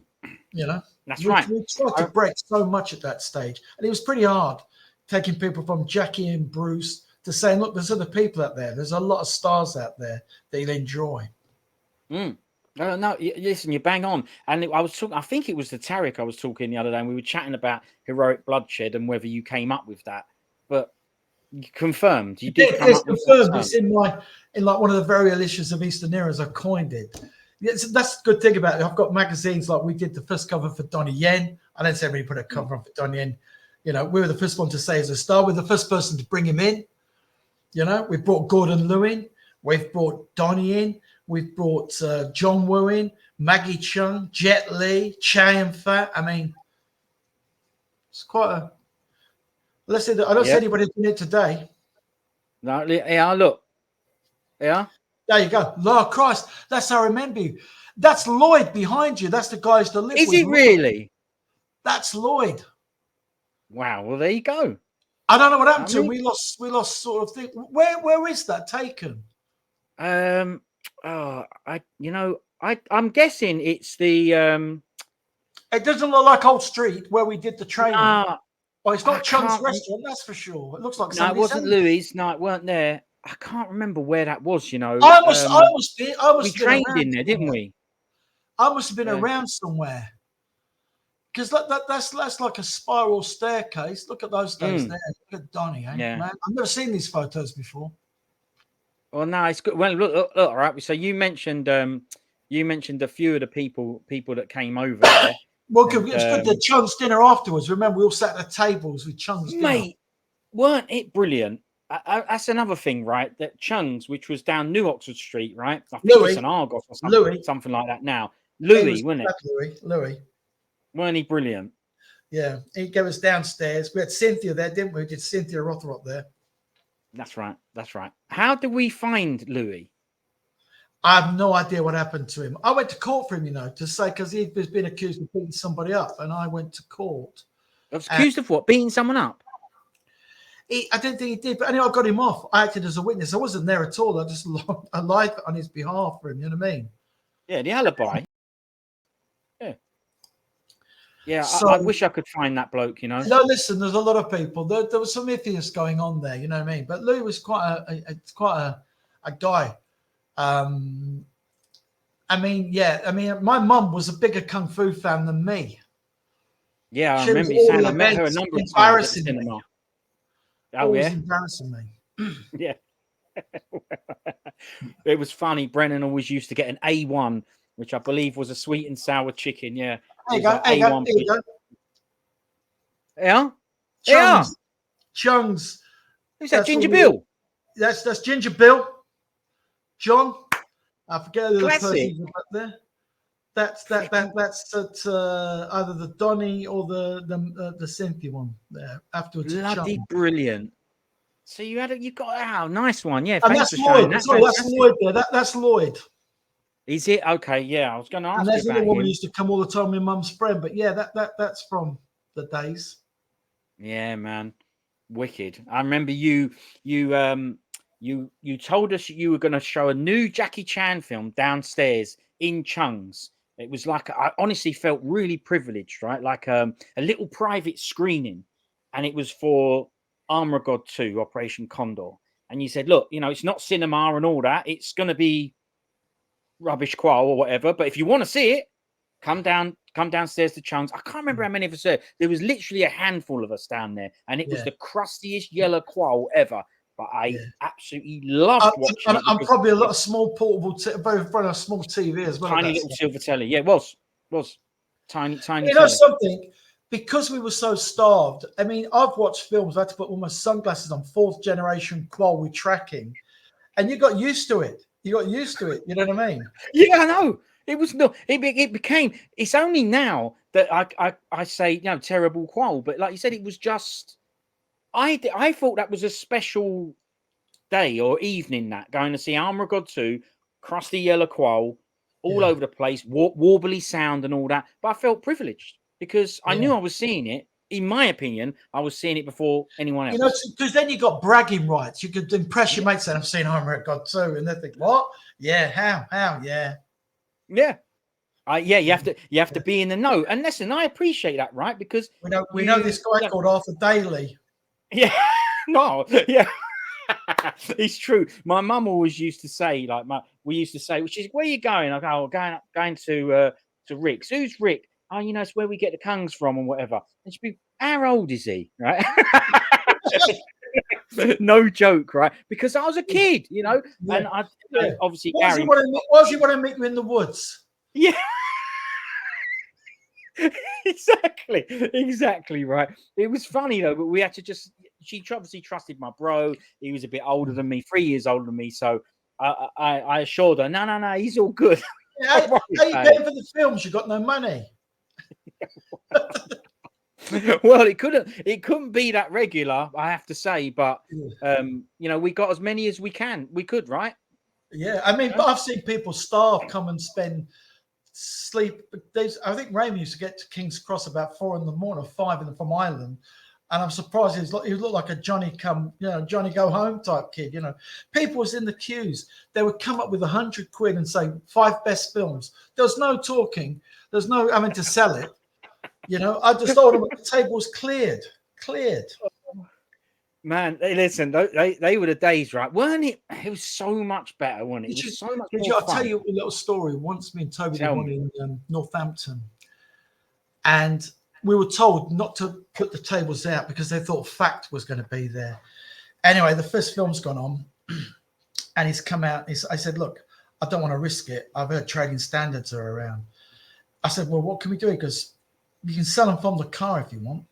know, that's right. We tried to break so much at that stage, and it was pretty hard. Taking people from Jackie and Bruce to saying, look, there's other people out there. There's a lot of stars out there that you'll enjoy. No, listen, you bang on. And I was talking, I think it was the Tarek I was talking the other day, and we were chatting about heroic bloodshed and whether you came up with that. But you confirmed you did. It's confirmed. It's in like one of the very issues of Eastern Eras. I coined it. That's the good thing about it. I've got magazines like we did the first cover for Donnie Yen. I don't say everybody put a cover on for Donnie Yen. You know, we were the first one to say as a star. We're the first person to bring him in. You know, we brought Gordon Liu in. We've brought Donnie in. We've brought John Woo in, Maggie Chung, Jet Li, Chow Yun-fat. I mean, it's quite a... Let's say that I don't see anybody doing it today. No, yeah, look. Yeah. There you go. Lord Christ, that's how I remember you. That's Lloyd behind you. That's the guy who's to live with. Is it really? That's Lloyd. Wow. Well, there you go. I don't know what happened to him. We lost sort of thing. Where is that taken? I'm guessing it's the It doesn't look like Old Street where we did the training. Well, it's not Chung's restaurant, that's for sure. It looks like it wasn't Louis. No, it weren't there. I can't remember where that was. You know, we trained in there, didn't we? I must have been around somewhere. Because that's like a spiral staircase. Look at those days there. Look at Donnie, man. I've never seen these photos before. Well, no, it's good. Well, look, all right. So you mentioned a few of the people that came over there. Well, it was good. The Chung's dinner afterwards. Remember, we all sat at the tables with Chung's dinner. Mate, weren't it brilliant? That's another thing, right? That Chung's, which was down New Oxford Street, right? I think it's an Argos or something like that now. Louis, wasn't it? Louis. Weren't he brilliant? Yeah, he gave us downstairs. We had Cynthia there, didn't we? We did Cynthia Rothrock there. That's right. How did we find Louis? I have no idea what happened to him. I went to court for him, to say, because he'd been accused of beating somebody up, and I went to court. Accused of what? Beating someone up? I didn't think he did, but anyway, I got him off. I acted as a witness. I wasn't there at all. I just I lied on his behalf for him. You know what I mean? Yeah, the alibi. Yeah. Yeah, So, I wish I could find that bloke, you know. No, listen, there's a lot of people. There was some atheists going on there, you know what I mean? But Lou was quite a guy. I mean, my mum was a bigger kung fu fan than me. Yeah, I She remember was you saying all I met her a events, number of times at the embarrassing me. cinema. Oh, Always yeah? embarrassing me. Yeah. It was funny. Brennan always used to get an A1, which I believe was a sweet and sour chicken. Yeah. There you go. There you go. Yeah? Chung's. Chung's. Who's that? Ginger Bill? That's Ginger Bill. John. I forget who the Classic. person up there. That's either the Donny or the Cynthia one there afterwards. Bloody brilliant. So you got nice one. Yeah, and thanks that's for showing Lloyd. that. That's Lloyd there. That's Lloyd. Is it? Okay, yeah. I was going to ask and there's you a little about woman him. who used to come all the time, my mum's friend. But yeah, that's from the days. Yeah, man. Wicked. I remember you told us you were going to show a new Jackie Chan film downstairs in Chung's. It was like, I honestly felt really privileged, right? Like a little private screening, and it was for Armor God 2, Operation Condor. And you said, look, it's not cinema and all that. It's going to be rubbish qual or whatever. But if you want to see it, come downstairs to Chung's. I can't remember how many of us there. There was literally a handful of us down there, and it was the crustiest yellow qual ever. But I absolutely loved watching it. I'm probably a lot of small portable, very front of small TV as well. Tiny little silver telly. Yeah, it was tiny. You know something? Because we were so starved. I mean, I've watched films. I had to put all my sunglasses on, 4th generation qual with tracking, and you got used to it. You got used to it. You know what I mean? Yeah, I know. It was no. It became. It's only now that I say terrible qual, but like you said, it was just. I thought that was a special day or evening that going to see Armor God 2, crusty yellow qual, all over the place, warbly sound and all that. But I felt privileged because I knew I was seeing it. In my opinion, I was seeing it before anyone else. Because then you got bragging rights. You could impress your mates saying, "I've seen Armor God 2," and they think, "What? Yeah, how? Yeah." Yeah. You have to be in the know. And listen, I appreciate that, right? Because we know this guy called Arthur Daly. Yeah, no, yeah, it's true. My mum always used to say, we used to say, which is, where are you going? I go, going to Rick's. Who's Rick? Oh, it's where we get the kungs from and whatever. And she'd be, how old is he? Right? No joke, right? Because I was a kid, and I obviously Gary. Why does he want to meet you in the woods? Yeah. Exactly right. It was funny though, but we had to she obviously trusted my bro. He was a bit older than me, 3 years older than me, so I assured her, no, he's all good. How you paying for the films? You got no money. Well, it couldn't be that regular, I have to say, but we got as many as we could, right? Yeah, I mean, but I've seen people starve, come and sleep. I think Raymond used to get to King's Cross about 4 in the morning, or 5 from Ireland, and I'm surprised he looked like a Johnny go home type kid. People was in the queues. They would come up with £100 and say 5 best films. There was no talking. There's no having to sell it. I just told them the table was cleared. Man, listen, they were the days, right? Weren't it? It was so much better, wasn't it? It was so much more I'll fun. tell you a little story. Once me and Toby did one in Northampton, and we were told not to put the tables out because they thought Fact was going to be there. Anyway, the first film's gone on, and he's come out. I said, look, I don't want to risk it. I've heard trading standards are around. I said, well, what can we do? Because you can sell them from the car if you want.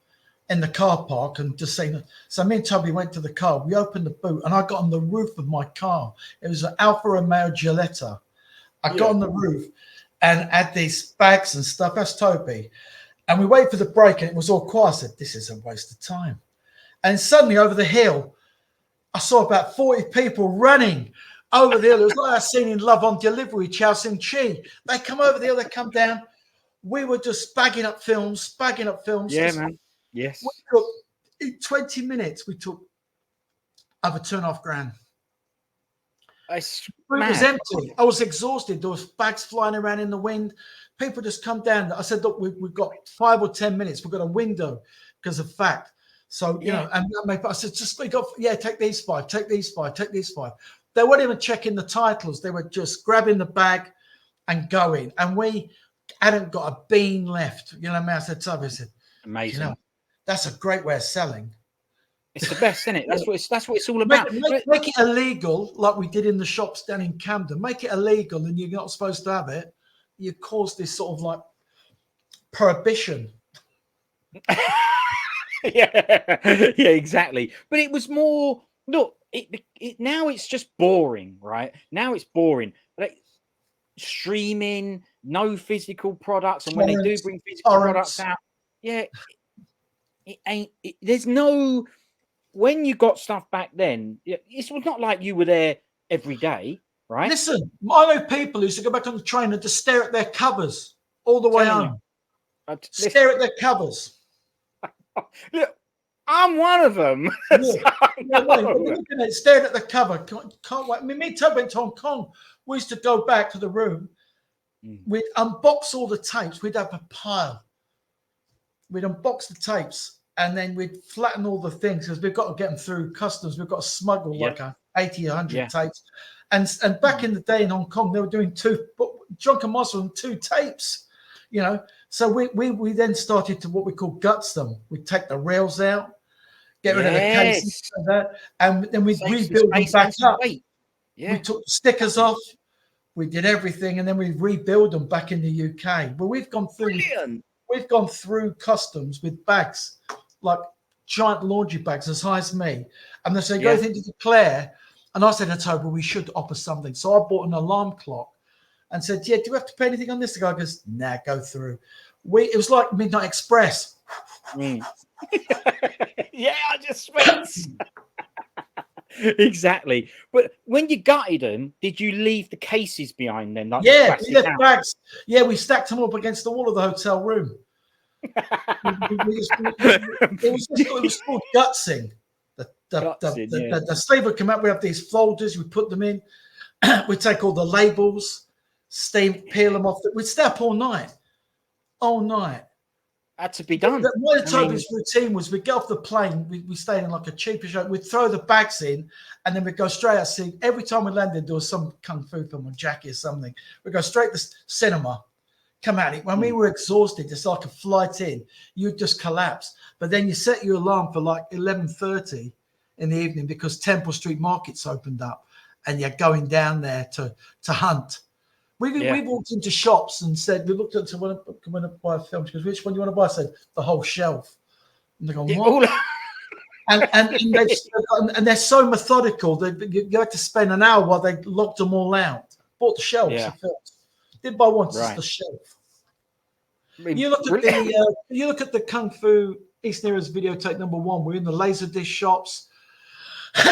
In the car park and just saying. So me and Toby went to the car. We opened the boot and I got on the roof of my car. It was an Alfa Romeo Giulietta. I got on the roof and had these bags and stuff. That's Toby. And we waited for the break and it was all quiet. I said, this is a waste of time. And suddenly over the hill, I saw about 40 people running over the hill. It was like I seen in Love on Delivery, Chow Sing Chi. They come over the hill, they come down. We were just bagging up films. Yeah, man. We Yes. took, in 20 minutes, we took over 2.5 grand. It's It was mad. empty. I was exhausted. There was bags flying around in the wind. People just come down. I said, look, we've got 5 or 10 minutes. We've got a window because of fact. So, you know, and I said, just we got, take these 5, take these 5, take these 5. They weren't even checking the titles. They were just grabbing the bag and going. And we hadn't got a bean left. You know what I mean? I said, Toby, I said, Amazing. you know, that's a great way of selling. It's the best, isn't it? That's what it's all Make about. it illegal, like we did in the shops down in Camden. Make it illegal, and you're not supposed to have it. You cause this sort of like prohibition. yeah, exactly. But it was more. Look, it now it's just boring, right? Now it's boring. Like streaming, no physical products, and when they do bring physical products out, it ain't. There's no. When you got stuff back then, it was not like you were there every day, right? Listen, I know people who used to go back on the train and just stare at their covers all the way home. Stare at their covers. Look, I'm one of them. Staring at the cover. Can't wait. I mean, me and Toby went to Hong Kong. We used to go back to the room. We'd unbox all the tapes. We'd have a pile. We'd unbox the tapes. And then we'd flatten all the things because we've got to get them through customs. We've got to smuggle like 80, 100 tapes. And back in the day in Hong Kong, they were doing 2, Drunken Muscle, 2 tapes, you know. So we then started to what we call guts them. We'd take the rails out, get rid of the cases and that, and then we'd rebuild them back up. We took the stickers off. We did everything, and then we rebuild them back in the UK. But we've gone through. Brilliant. We've gone through customs with bags, like giant laundry bags as high as me. And they say, go to declare. And I said to Toby, we should offer something. So I bought an alarm clock and said, do we have to pay anything on this? The guy goes, nah, go through. It was like Midnight Express. I just went. Exactly. But when you gutted them, did you leave the cases behind then? Like we left bags. Yeah, we stacked them up against the wall of the hotel room. It was called gutsing. The slave would come out. We have these folders. We put them in. We take all the labels, peel them off. We'd stay up all night. Had to be done. One of Toby's routine was we'd get off the plane. We stayed in like a cheaper show. We'd throw the bags in, and then we'd go straight out. See, every time we landed, there was some kung fu film or Jackie or something. We'd go straight to the cinema. Come out. When we were exhausted, it's like a flight in. You'd just collapse. But then you set your alarm for like 11:30 in the evening because Temple Street Market's opened up, and you're going down there to hunt. We walked into shops and said, we looked at to want to buy a film. She goes, which one do you want to buy? I said, the whole shelf. And they're going, what? and they're so methodical that you had to spend an hour while they locked them all out. Bought the shelves of films. Didn't buy one, just the shelf. You look at the Kung Fu East Nearest videotape #1. We're in the Laserdisc shops.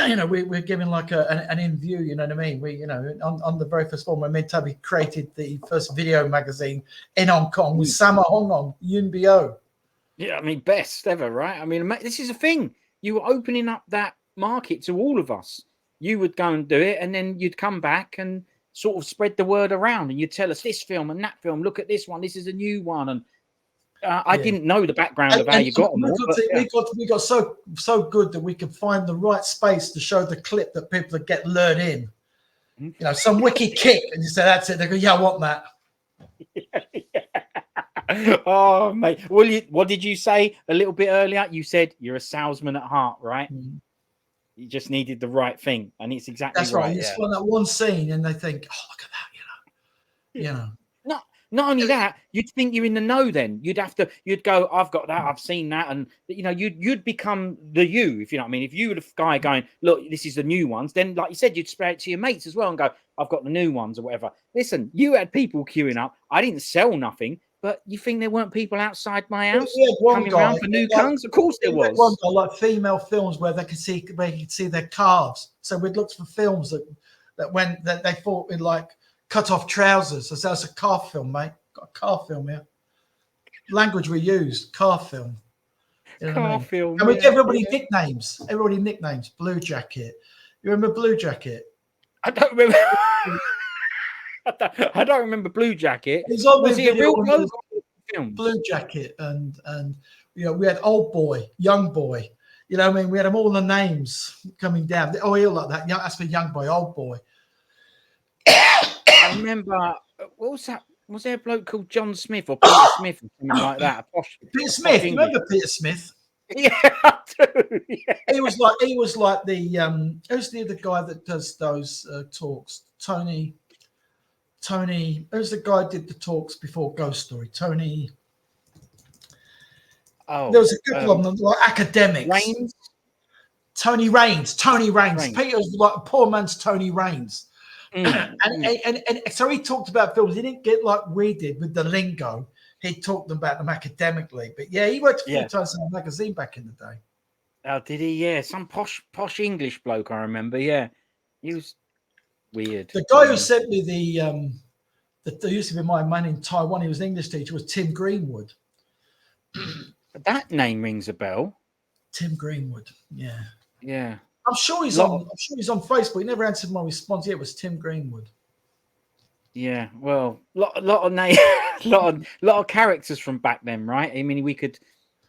You know, we're giving like an in view. You know what I mean? We, you know, on the very first one, when me and Toby created the first video magazine in Hong Kong with Sammo Hong Kong, Yun Bio. Yeah, I mean, best ever, right? I mean, this is a thing. You were opening up that market to all of us. You would go and do it, and then you'd come back and sort of spread the word around, and you'd tell us this film and that film. Look at this one. This is a new one, and I didn't know the background of how you got them. We got so good that we could find the right space to show the clip that people would get lured in. You know, some wiki kick, and you say that's it. They go, yeah, I want that. Oh, mate. Well, what did you say a little bit earlier? You said you're a salesman at heart, right? You just needed the right thing, and it's exactly that's right. You just want that one scene, and they think, oh, look at that, you know. Not only that, you'd think you're in the know. Then you'd go, I've got that, I've seen that, and you know, you'd become the you, if you know what I mean. If you were the guy going, look, this is the new ones, then like you said, you'd spread it to your mates as well and go, I've got the new ones or whatever. Listen, you had people queuing up. I didn't sell nothing, but you think there weren't people outside my house coming around for new Kungs? Of course there was. One guy, like female films where you could see their calves. So we'd looked for films that they thought in like cut off trousers. So that's a calf film, mate. Got a calf film here. Language we used, calf film. You know what I Car mean? film. And we Yeah, gave everybody yeah. nicknames. Everybody nicknames. Blue Jacket. You remember Blue Jacket? I don't remember. I don't remember Blue Jacket. He's on Was the he a video real when bloke or films? Blue Jacket and you know, we had Old Boy, Young Boy. You know what I mean? We had them all the names coming down. Oh, he'll like that. That's for Young Boy, Old Boy. I remember, what was that? Was there a bloke called John Smith or Peter Smith or something like that? Peter a Smith. posh You English. remember Peter Smith? Yeah, I do. Yeah. He was like the who's the other guy that does those talks? Tony. Who's the guy who did the talks before Ghost Story? Tony. Oh, There was a couple of them, like academics. Rains. Tony Raines. Rains. Peter was like a poor man's Tony Raines. Mm, and so he talked about films. He didn't get like we did with the lingo. He talked about them academically. But yeah, he worked a few times in a magazine back in the day. Oh, did he? Yeah, some posh English bloke. I remember. Yeah, he was weird. The guy who sent me that used to be my man in Taiwan. He was an English teacher. Was Tim Greenwood. That name rings a bell. Tim Greenwood. Yeah. Yeah. I'm sure he's on Facebook. He never answered my response. Yeah, it was Tim Greenwood. Yeah, well, lot of name, lot of characters from back then, right? I mean, we could.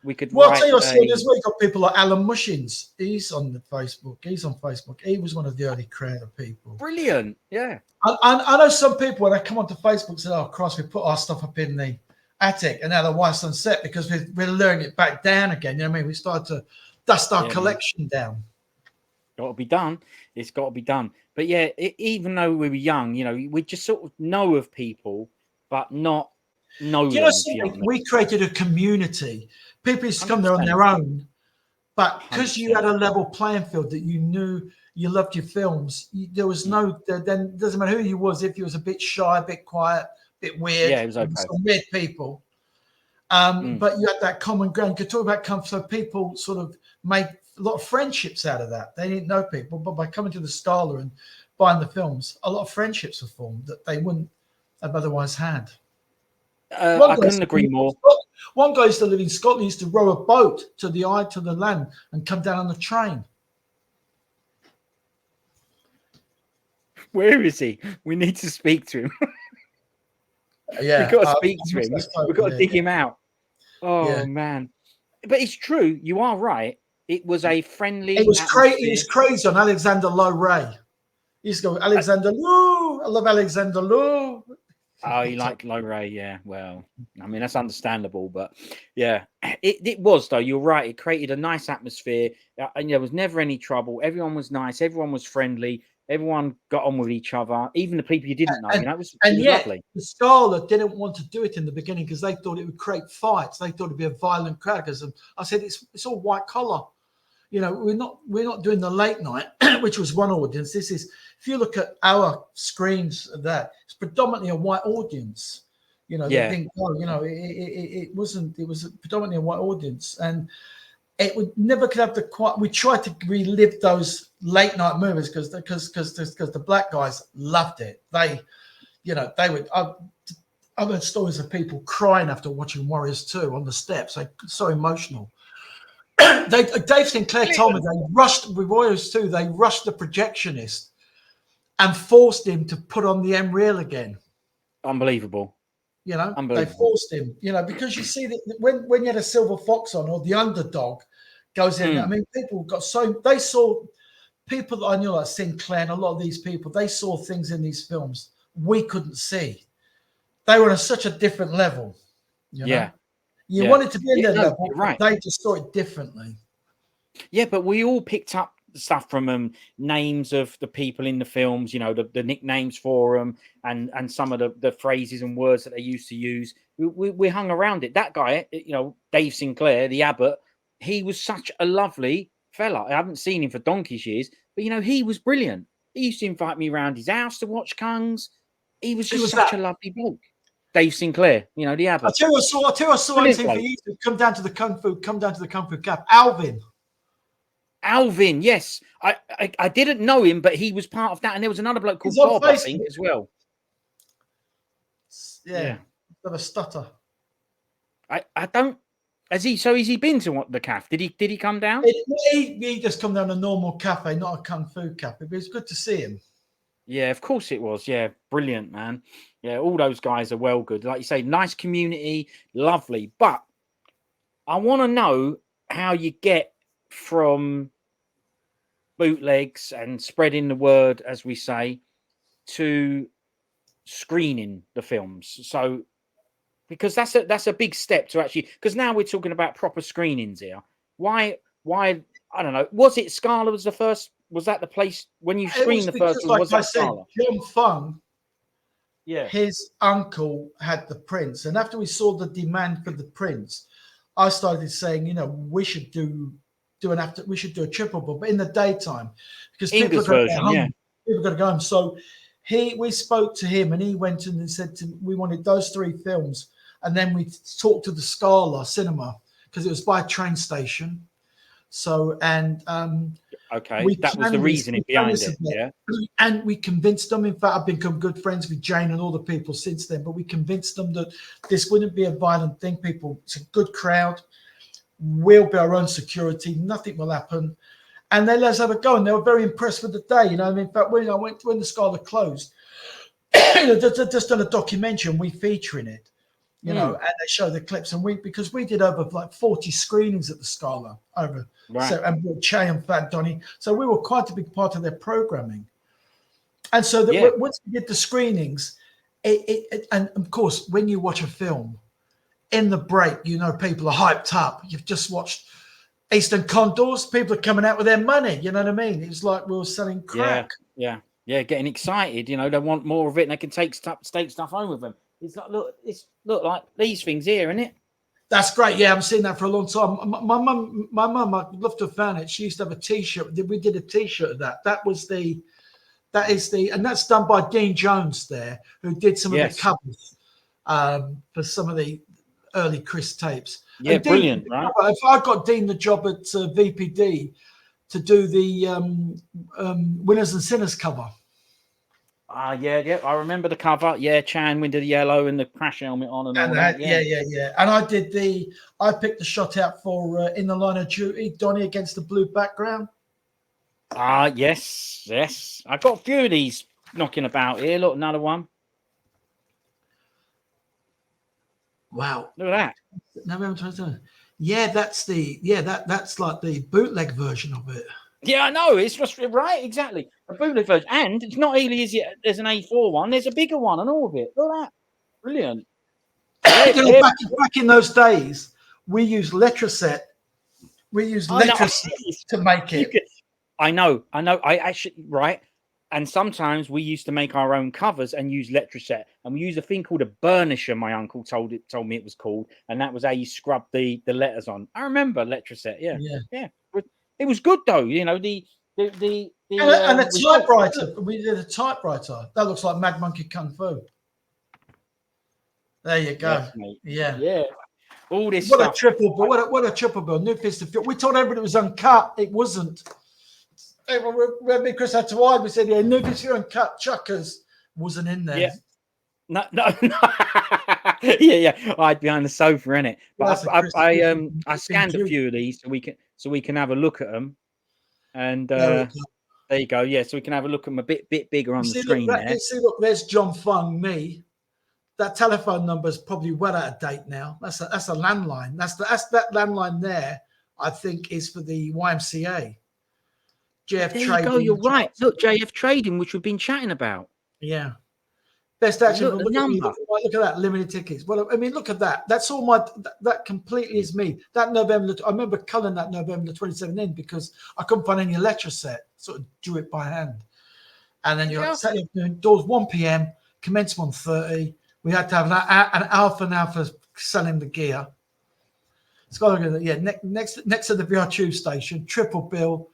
Well, I'll tell you what, there's we got people like Alan Mushins. He's on the Facebook. He's on Facebook. He was one of the early creative people. Brilliant. Yeah. I know some people when they come onto Facebook say, "Oh, Christ, we put our stuff up in the attic, and now the wife's on set because we're luring it back down again." You know what I mean? We started to dust our collection down. Got to be done. It's got to be done. But yeah, even though we were young, you know, we just sort of know of people, but not know. You know something? We created a community. People used to come there on their own, but because you had a level playing field that you knew you loved your films, there was no. Then it doesn't matter who you was. If you was a bit shy, a bit quiet, a bit weird, yeah, it was okay. Some weird people. But you had that common ground. You could talk about comfort. So people sort of made a lot of friendships out of that. They didn't know people, but by coming to the Scala and buying the films, a lot of friendships were formed that they wouldn't have otherwise had. I couldn't agree more. One guy used to live in Scotland. He used to row a boat to the land and come down on the train. Where is he? We need to speak to him. Yeah, we've got to speak to him. We've got to dig him out. Oh man! But it's true. You are right. It was a friendly. It was crazy. It was crazy on Alexander Lowe Ray. He used to go, Alexander Lowe. I love Alexander Lowe. Oh, you like Lowe Ray? Yeah. Well, I mean that's understandable, but yeah, it was though. You're right. It created a nice atmosphere, and there was never any trouble. Everyone was nice. Everyone was friendly. Everyone got on with each other, even the people you didn't know. You know, it was lovely. The Scala didn't want to do it in the beginning because they thought it would create fights. They thought it'd be a violent crowd. Because I said it's all white collar. You know, we're not doing the late night, which was one audience. This is, if you look at our screens of that, it's predominantly a white audience. You know, they think, oh, you know, it wasn't. It was predominantly a white audience, and it would never could have the quiet. We tried to relive those late night movies because the black guys loved it. They, you know, they would. I've heard stories of people crying after watching Warriors 2 on the steps. Like, so emotional. Dave Sinclair told me they rushed with Warriors 2. They rushed the projectionist and forced him to put on the M-reel again. Unbelievable. You know, they forced him. You know, because you see that when you had a silver fox on or the underdog goes in. I mean, people got they saw people that I knew like Sinclair and a lot of these people. They saw things in these films we couldn't see. They were on such a different level. You know? You wanted to be in their level, right? They just saw it differently. Yeah, but we all picked up stuff from names of the people in the films, you know, the nicknames for them, and some of the phrases and words that they used to use. We hung around it. That guy, you know, Dave Sinclair, the abbot, he was such a lovely fella. I haven't seen him for donkey's years, but you know, he was brilliant. He used to invite me around his house to watch Kungs. He was just such a lovely bloke. Dave Sinclair, you know, the abbot. I'll tell you what saw him for you to come down to the Kung Fu Cap. Alvin, yes. I didn't know him, but he was part of that. And there was another bloke called Bob, I think, as well. Yeah. Got a stutter. I don't Has he? So has he been to the calf? Did he come down? He just come down a normal cafe, not a kung fu cafe. But it's good to see him. Yeah, of course it was. Yeah, brilliant, man. Yeah, all those guys are well good. Like you say, nice community, lovely. But I want to know how you get from bootlegs and spreading the word, as we say, to screening the films. So because that's a big step to actually, because now we're talking about proper screenings here. Why I don't know. Was it Scala was the first? Was that the place when you It was screened the first because, one? like Was I that said, Scala? John Fung, Yeah. his uncle had the prints, and after we saw the demand for the prints, I started saying, we should do we should do a triple bill, but in the daytime, because people are Inga's going to get version, home. yeah. People are going to go home. So we spoke to him, and he went in and said we wanted those 3 films, and then we talked to the Scala cinema because it was by a train station. So Okay, that was the reasoning behind it. Yeah. And we convinced them. In fact, I've become good friends with Jane and all the people since then. But we convinced them that this wouldn't be a violent thing. People, it's a good crowd. We'll be our own security. Nothing will happen. And they let us have a go. And they were very impressed with the day. In fact, when the Scala closed, just done a documentary and we feature in it. And they show the clips, and because we did over like 40 screenings at the Scala over, Right. so and with Che and Fat Donny, so we were quite a big part of their programming. And so that once we did the screenings, and of course, when you watch a film in the break, people are hyped up. You've just watched Eastern Condors, people are coming out with their money. You know what I mean? It's like we were selling crack. Yeah, getting excited. They want more of it, and they can take stuff home with them. It's like look like these things here, isn't it? That's great. Yeah, I've seen that for a long time. My mum, I'd love to have found it. She used to have a T-shirt. We did a T-shirt of that. And that's done by Dean Jones there, who did some of the covers for some of the early Chris tapes. Yeah, and brilliant, Dean, right? If I got Dean the job at VPD to do the Winners and Sinners cover. Yeah. I remember the cover. Yeah, Chan with the yellow and the crash helmet on and all that. Yeah. And I picked the shot out for In the Line of Duty, Donnie against the blue background. Yes. I've got a few of these knocking about here. Look, another one. Wow. Look at that. November 27th. Yeah, that's like the bootleg version of it. Yeah, I know. It's just right, exactly. A bootleg version. And it's not only is it there's an A4 one, there's a bigger one and all of it. Look at that. Brilliant. Back in those days, we used Letraset. To make it. I know. I actually right. And sometimes we used to make our own covers and use Letraset. And we used a thing called a burnisher, my uncle told me it was called. And that was how you scrub the letters on. I remember Letraset, yeah. It was good though, the typewriter. We did a typewriter. That looks like Mad Monkey Kung Fu. There you go. Yes, yeah. All this what stuff. A triple bill. What a triple bill. New piece of film. We told everybody it was uncut. It wasn't. When Chris had to hide, we said, yeah, new piece of uncut. Chuckers wasn't in there. Yeah. No. yeah. I'd behind the sofa, innit? But I scanned a few of these so we can have a look at them. And there you go. Yeah, so we can have a look at them a bit bigger on the screen there. Look, there's John Fung, me. That telephone number is probably well out of date now. That's a landline. That landline there, I think, is for the YMCA. JF there Trading. You go. You're right. Look, JF Trading, which we've been chatting about. Yeah. Best action. Look at that, limited tickets. Well, I mean, look at that. That's all that completely is me. That November, I remember culling that November 27 in because I couldn't find any Letraset. Sort of do it by hand. And then you're Saturday afternoon, doors 1 p.m., commence 1:30. We had to have an alpha now for selling the gear. It's got to go, next to the VR tube station, triple bill,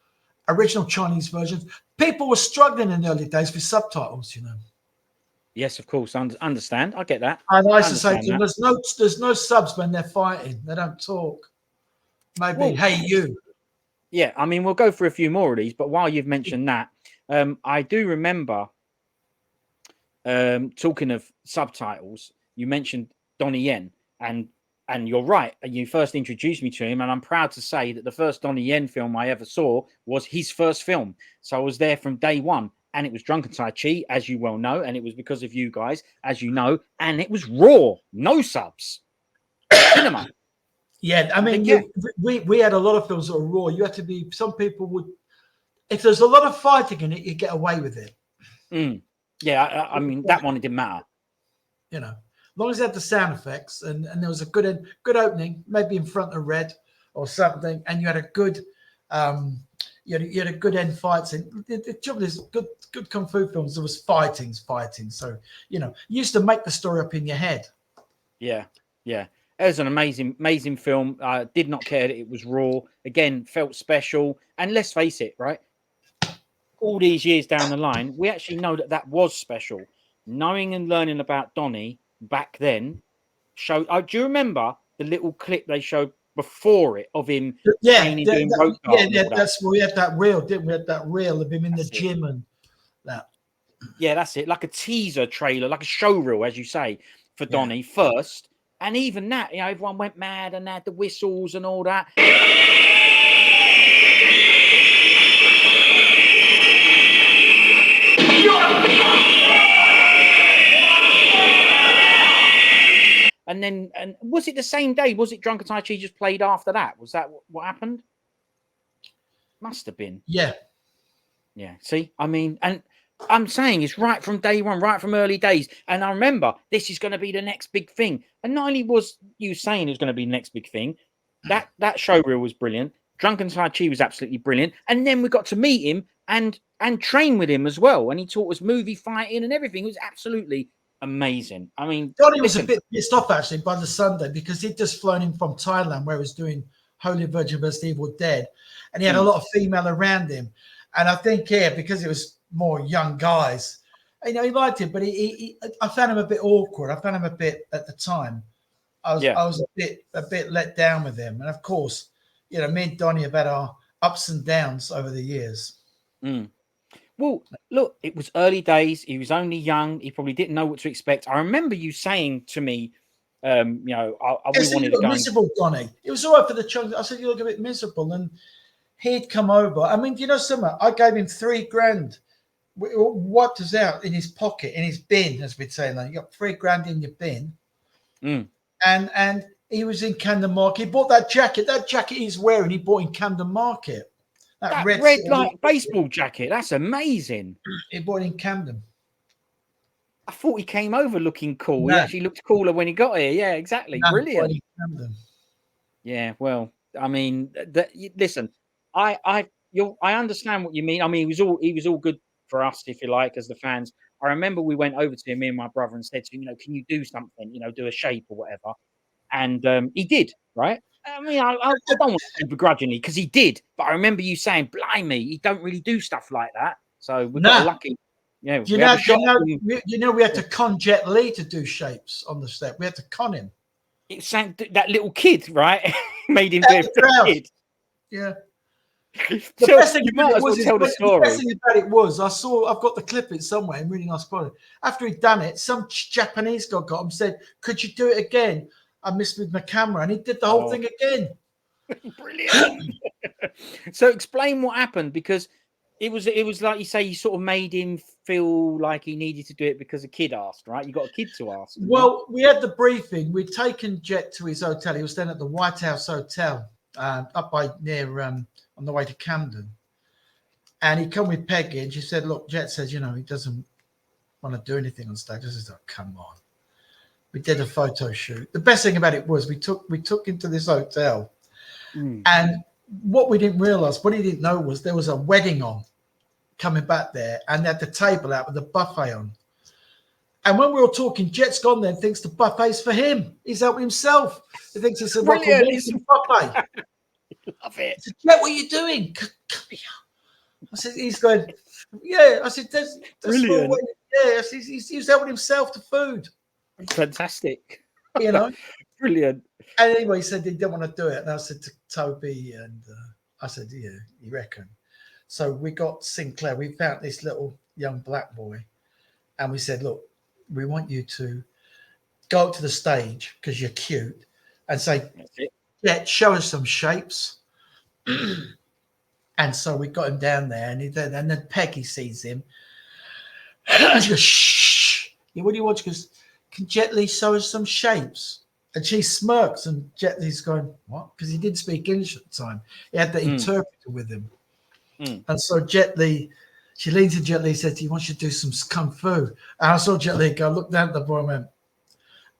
original Chinese versions. People were struggling in the early days with subtitles, Yes, of course. Understand. I get that. And I used to say to them, there's no subs when they're fighting. They don't talk. Maybe, hey, you. Yeah, I mean, we'll go through a few more of these, but while you've mentioned that, I do remember talking of subtitles, you mentioned Donnie Yen, and And you're right. You first introduced me to him, and I'm proud to say that the first Donnie Yen film I ever saw was his first film. So I was there from day one, and it was Drunken Tai Chi, as you well know, and it was because of you guys, as you know, and it was raw, no subs, cinema. Yeah, I mean, Yeah. we had a lot of films that were raw. You had to be. Some people would, if there's a lot of fighting in it, you get away with it. Yeah, I mean that one, it didn't matter. You know, as long as they had the sound effects and there was a good opening, maybe in front of red or something, and you had a good you had a good end fight scene. The trouble is, good kung fu films, there was fighting. So you used to make the story up in your head. Yeah. It was an amazing film. I did not care that it was raw. Again, felt special. And let's face it, right? All these years down the line, we actually know that was special. Knowing and learning about Donnie back then showed. Do you remember the little clip they showed before it of him training, doing rope garden? Yeah, that's where we had that reel, didn't we? Had that reel of him in the gym and that. Yeah, that's it. Like a teaser trailer, like a show reel, as you say, for Donnie first. And even that, everyone went mad and had the whistles and all that. And was it the same day? Was it Drunken Tai Chi just played after that? Was that what happened? Must have been. Yeah. See, I mean, and I'm saying it's right from day one, right from early days. And I remember this is going to be the next big thing. And not only was you saying it was going to be the next big thing, that show reel was brilliant. Drunken Tai Chi was absolutely brilliant. And then we got to meet him and train with him as well. And he taught us movie fighting and everything. It was absolutely amazing. I mean, Donnie was a bit pissed off actually by the Sunday because he'd just flown in from Thailand where he was doing Holy Virgin vs. Evil Dead. And he had a lot of female around him. And I think because it was more young guys, he liked it, but I found him a bit awkward. I found him a bit at the time. I was a bit let down with him. And of course, me and Donnie have had our ups and downs over the years. Well, look, it was early days. He was only young. He probably didn't know what to expect. I remember you saying to me, we wanted to go. Miserable, Donnie. It was all right for the chunk. I said, you look a bit miserable. And he'd come over. I mean, do you know something? I gave him $3,000. Wiped us out in his pocket, in his bin, as we'd say. Like, you got $3,000 in your bin. And he was in Camden Market. He bought that jacket. That jacket he's wearing, he bought in Camden Market. That red like baseball jacket. That's amazing. He bought it in Camden. I thought he came over looking cool. No. He actually looked cooler when he got here. Yeah, exactly. No, brilliant. Yeah, well, I mean, listen, I understand what you mean. I mean, he was all good for us, if you like, as the fans. I remember we went over to him, me and my brother, and said to him, can you do something? Do a shape or whatever. And he did, right? I mean, I don't want to say begrudgingly because he did, but I remember you saying, "Blimey, he don't really do stuff like that." So we got lucky. Yeah, we had to con Jet Li to do shapes on the step. We had to con him. It sounded that little kid, right? Made him do it for the kid. Yeah. The best thing about it was I've got the clip it somewhere in really nice quality. After he'd done it, some Japanese guy got him, said, "Could you do it again? I missed with my camera," and he did the whole thing again. Brilliant. So explain what happened, because it was like you say, you sort of made him feel like he needed to do it because a kid asked, right? You got a kid to ask. Well, we had the briefing. We'd taken Jet to his hotel. He was staying at the White House Hotel up by near on the way to Camden. And he come with Peggy and she said, "Look, Jet says, he doesn't want to do anything on stage." I said, "Oh, come on." We did a photo shoot. The best thing about it was we took him to this hotel, and what we didn't realize, what he didn't know, was there was a wedding on coming back there, and they had the table out with the buffet on. And when we were talking, Jet's gone there and thinks the buffet's for him. He's helping himself. He thinks it's a buffet. Love it. I said, "Jet, what are you doing? Come here." I said, he's going, "Yeah." I said, "That's brilliant." Yeah, he's helping himself to food. Fantastic. Brilliant. And anyway, he said he didn't want to do it. And I said to Toby, and I said, "Yeah, you reckon?" So we got Sinclair. We found this little young black boy. And we said, "Look, we want you to go up to the stage because you're cute. and say, That's it. "Yeah, show us some shapes." And so we got him down there, and then Peggy sees him, and she goes, "Shh, yeah, what do you want?" She goes, "Can Jet Li show us some shapes?" And she smirks, and Jet Li's going, "What?" Because he didn't speak English at the time. He had the interpreter with him. And so Jet Li, she leans to Jet Li and says, "He wants you to do some kung fu." And I saw Jet Li go, look down at the boy and went,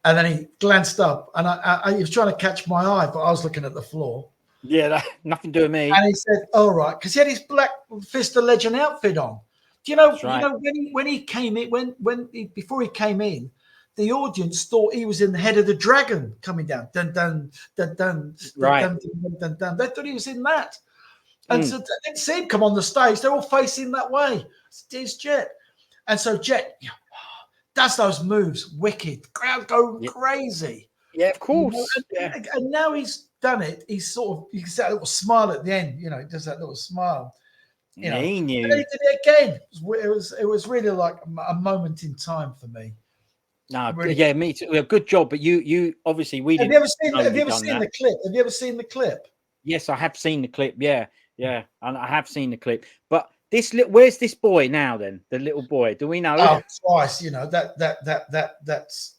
and then he glanced up, and he was trying to catch my eye, but I was looking at the floor. Yeah, nothing to do with me. And he said, "All right," because he had his Black Fist of Legend outfit on. Do you know? That's right. You know when he came in, before he came in, the audience thought he was in the head of the dragon coming down. Dun dun dun dun Right. dun dun dun dun. They thought he was in that. And so they didn't see him come on the stage. They're all facing that way. It's Jet. And so Jet does those moves, wicked. Crowd go crazy. Yeah, of course. You know, and now he's done it. He's sort of, you can see that little smile at the end. You know, he does that little smile. You know, he knew. and then he did it again. It was really like a moment in time for me. No, really. Yeah, me too. Well, good job. But you obviously we didn't. Have you ever seen that. the clip? Have you ever seen the clip? Yes, I have seen the clip. Yeah, and I have seen the clip. But where's this boy now? Then the little boy. Do we know? Oh, twice. You know that's.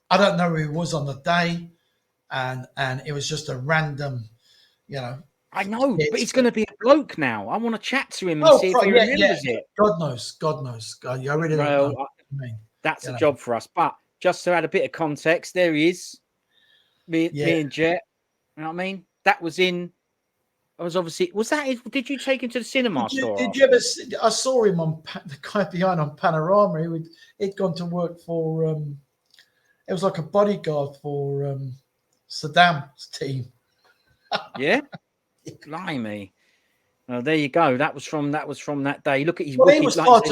I don't know who he was on the day, and it was just a random, you know. I know, but he's going to be a bloke now. I want to chat to him and see if he remembers it. God knows. I really don't know. That's a job for us. But just to add a bit of context, there he is. Me and Jet. You know what I mean? That was in. I was obviously. Was that? Did you take him to the cinema store? Did you ever? I saw him on the guy behind on Panorama. He'd gone to work for. It was like a bodyguard for Saddam's team. Yeah. Blimey. Oh, there you go. That was from that day. Look at his. Well, he was part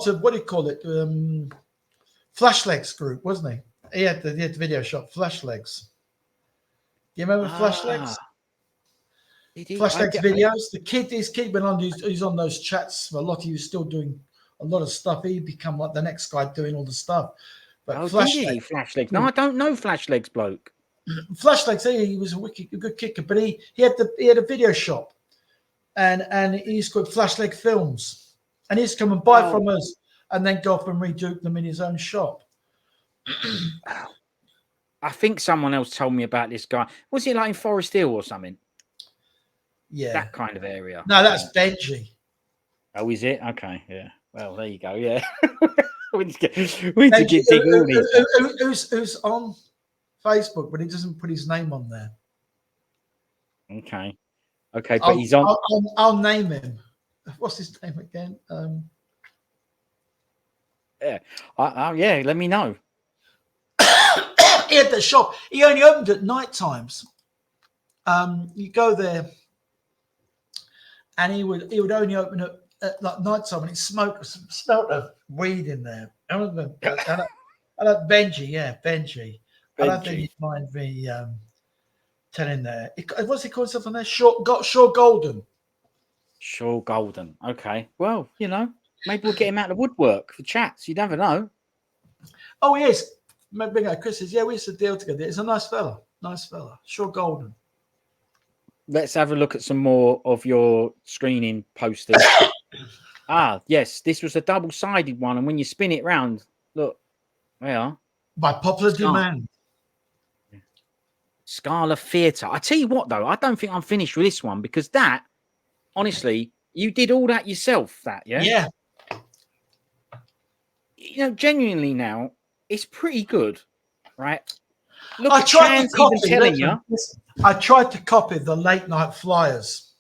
of what do you call it? Flashlegs group, wasn't he? He had the video shop Flashlegs. Do you remember Flashlegs? Flashlegs videos. His kid went on. He's on those chats for a lot. He was still doing a lot of stuff. He become like the next guy doing all the stuff. But Flashlegs. No, I don't know Flashlegs bloke. Flashlegs. He was a good kicker, but he had a video shop, and he's got Flashleg Films, and he's come and buy from us, and then go off and redupe them in his own shop. I think someone else told me about this guy. Was it like in Forest Hill or something? Yeah, that kind of area. No, that's Benji. Oh, is it? Okay, yeah. Well, there you go. Yeah. Who's on Facebook, but he doesn't put his name on there. Okay, but he's on. I'll name him. What's his name again? Yeah, yeah. Let me know. He had the shop. He only opened at night times. You go there, and he would only open at like night time, and it smelled of weed in there. I don't Benji. I don't think he'd mind me telling there. What's he called himself on there? Shaw Golden. Shaw Golden. Okay. Well, you know, maybe we'll get him out of the woodwork for chats. You never know. Oh, yes. Maybe Chris says, yeah, we used to deal together. He's a nice fella. Shaw Golden. Let's have a look at some more of your screening posters. Yes. This was a double-sided one. And when you spin it round, look, they are. By popular demand. Scala Theatre. I tell you what, though, I don't think I'm finished with this one because that, honestly, you did all that yourself, yeah? Yeah. You know, genuinely now, it's pretty good, right? Look, I tried to copy the late night flyers.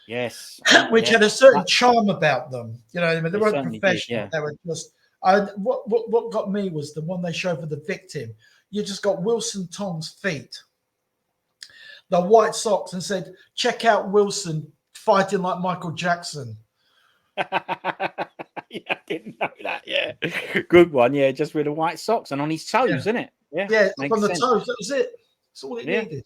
Yes. Which had a certain charm about them. You know, I mean, they weren't professional. They were just what got me was the one they showed for the victim. You just got Wilson Tong's feet, the white socks, and said, check out Wilson fighting like Michael Jackson. Yeah, I didn't know that. Yeah, good one. Yeah, just with the white socks and on his toes, isn't it? Yeah, on the toes. That was it. That's all it needed.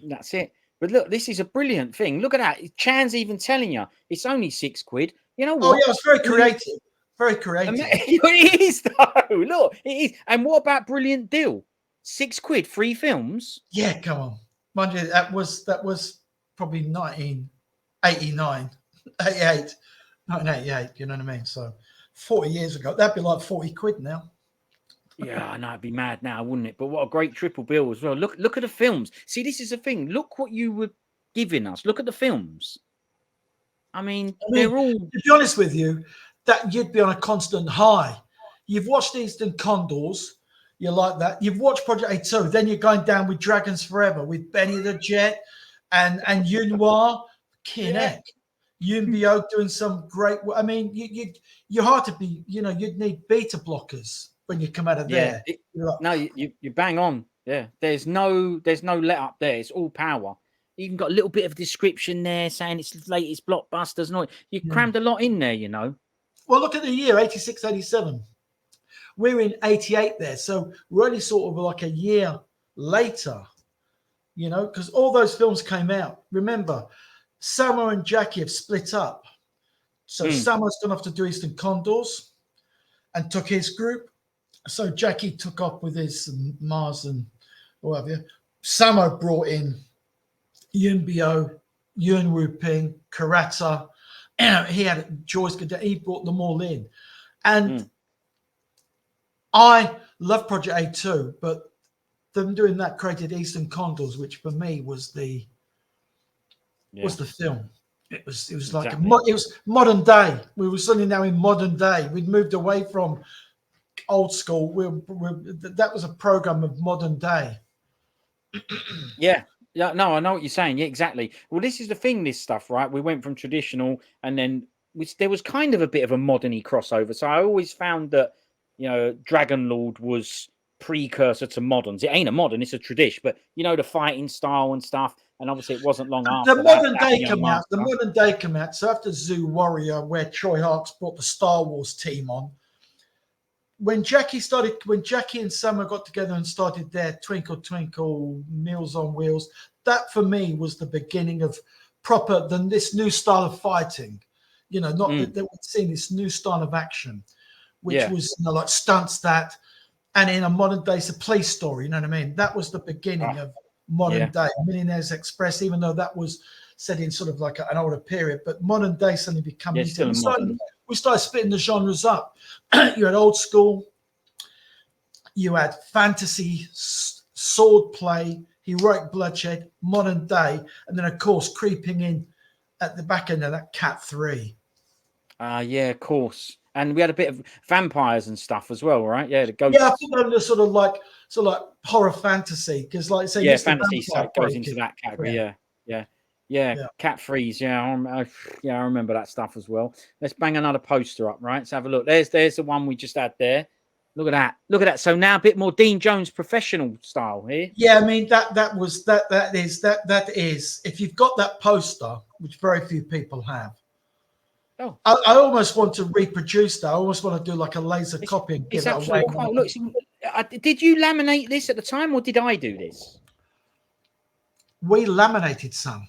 That's it. But look, this is a brilliant thing. Look at that. Chan's even telling you it's only £6. You know what? Oh yeah, it's very creative. Very creative. It is though. Look, it is. And what about Brilliant Deal? £6, 3 films. Yeah, come on. Mind you, that was probably 1989, 88, 1988, you know what I mean? So 40 years ago. That'd be like 40 quid now. Yeah, I know, it'd be mad now, wouldn't it? But what a great triple bill as well. Look at the films. See, this is the thing. Look what you were giving us. Look at the films. I mean, they're all. To be honest with you, that you'd be on a constant high. You've watched Eastern Condors, you like that. You've watched Project A2, then you're going down with Dragons Forever with Benny the Jet and Yunhua, Kinect, Yunbio doing some great. I mean, you're hard to be. You know, you'd need beta blockers when you come out of there. No, you bang on. Yeah, there's no let up there. It's all power. You even got a little bit of description there saying it's the latest blockbusters. No, you crammed a lot in there, you know. Well, look at the year 86, 87. We're in 88 there, so we're only sort of like a year later, you know, because all those films came out. Remember, Samo and Jackie have split up. So Samo's gone off to do Eastern Condors and took his group. So Jackie took off with his Mars and whatever. Samo brought in Yun Bio, Yun Wu Ping, Karata. He had Joyce Cadet. He brought them all in. And I love Project A2, but them doing that created Eastern Condors, which for me was the film. It was like it was modern day. We were suddenly now in modern day. We'd moved away from old school. That was a program of modern day. Yeah, no, I know what you're saying. Yeah, exactly. Well, this is the thing. This stuff, right? We went from traditional, and then there was kind of a bit of a moderny crossover. So I always found that, you know, Dragon Lord was precursor to moderns. It ain't a modern, it's a tradition, but you know, the fighting style and stuff. And obviously, it wasn't long after the modern day come out. The modern day come out. So after Zoo Warrior, where Troy Harks brought the Star Wars team on, when Jackie and Samo got together and started their Twinkle Twinkle Meals on Wheels, that for me was the beginning of proper this new style of fighting. You know, not that we'd seen this new style of action, which was, you know, like stunts that, and in a modern day, it's a police story. You know what I mean? That was the beginning of modern day. Millionaires Express, even though that was set in sort of like an older period, but modern day suddenly become. We started splitting the genres up. You had old school, you had fantasy, sword play, heroic bloodshed, modern day, and then of course creeping in at the back end of that Cat 3. Yeah, of course. And we had a bit of vampires and stuff as well, right? Yeah, the ghosts. Yeah, I think under sort of like horror fantasy, because like say fantasy goes into that category. Yeah. Cat Freeze. Yeah, I remember that stuff as well. Let's bang another poster up, right? Let's have a look. There's the one we just had there. Look at that. So now a bit more Dean Jones professional style here. Yeah, I mean that is if you've got that poster, which very few people have. Oh, I almost want to reproduce that. I almost want to do like a laser copy and give it away. Look, did you laminate this at the time, or did I do this? We laminated some.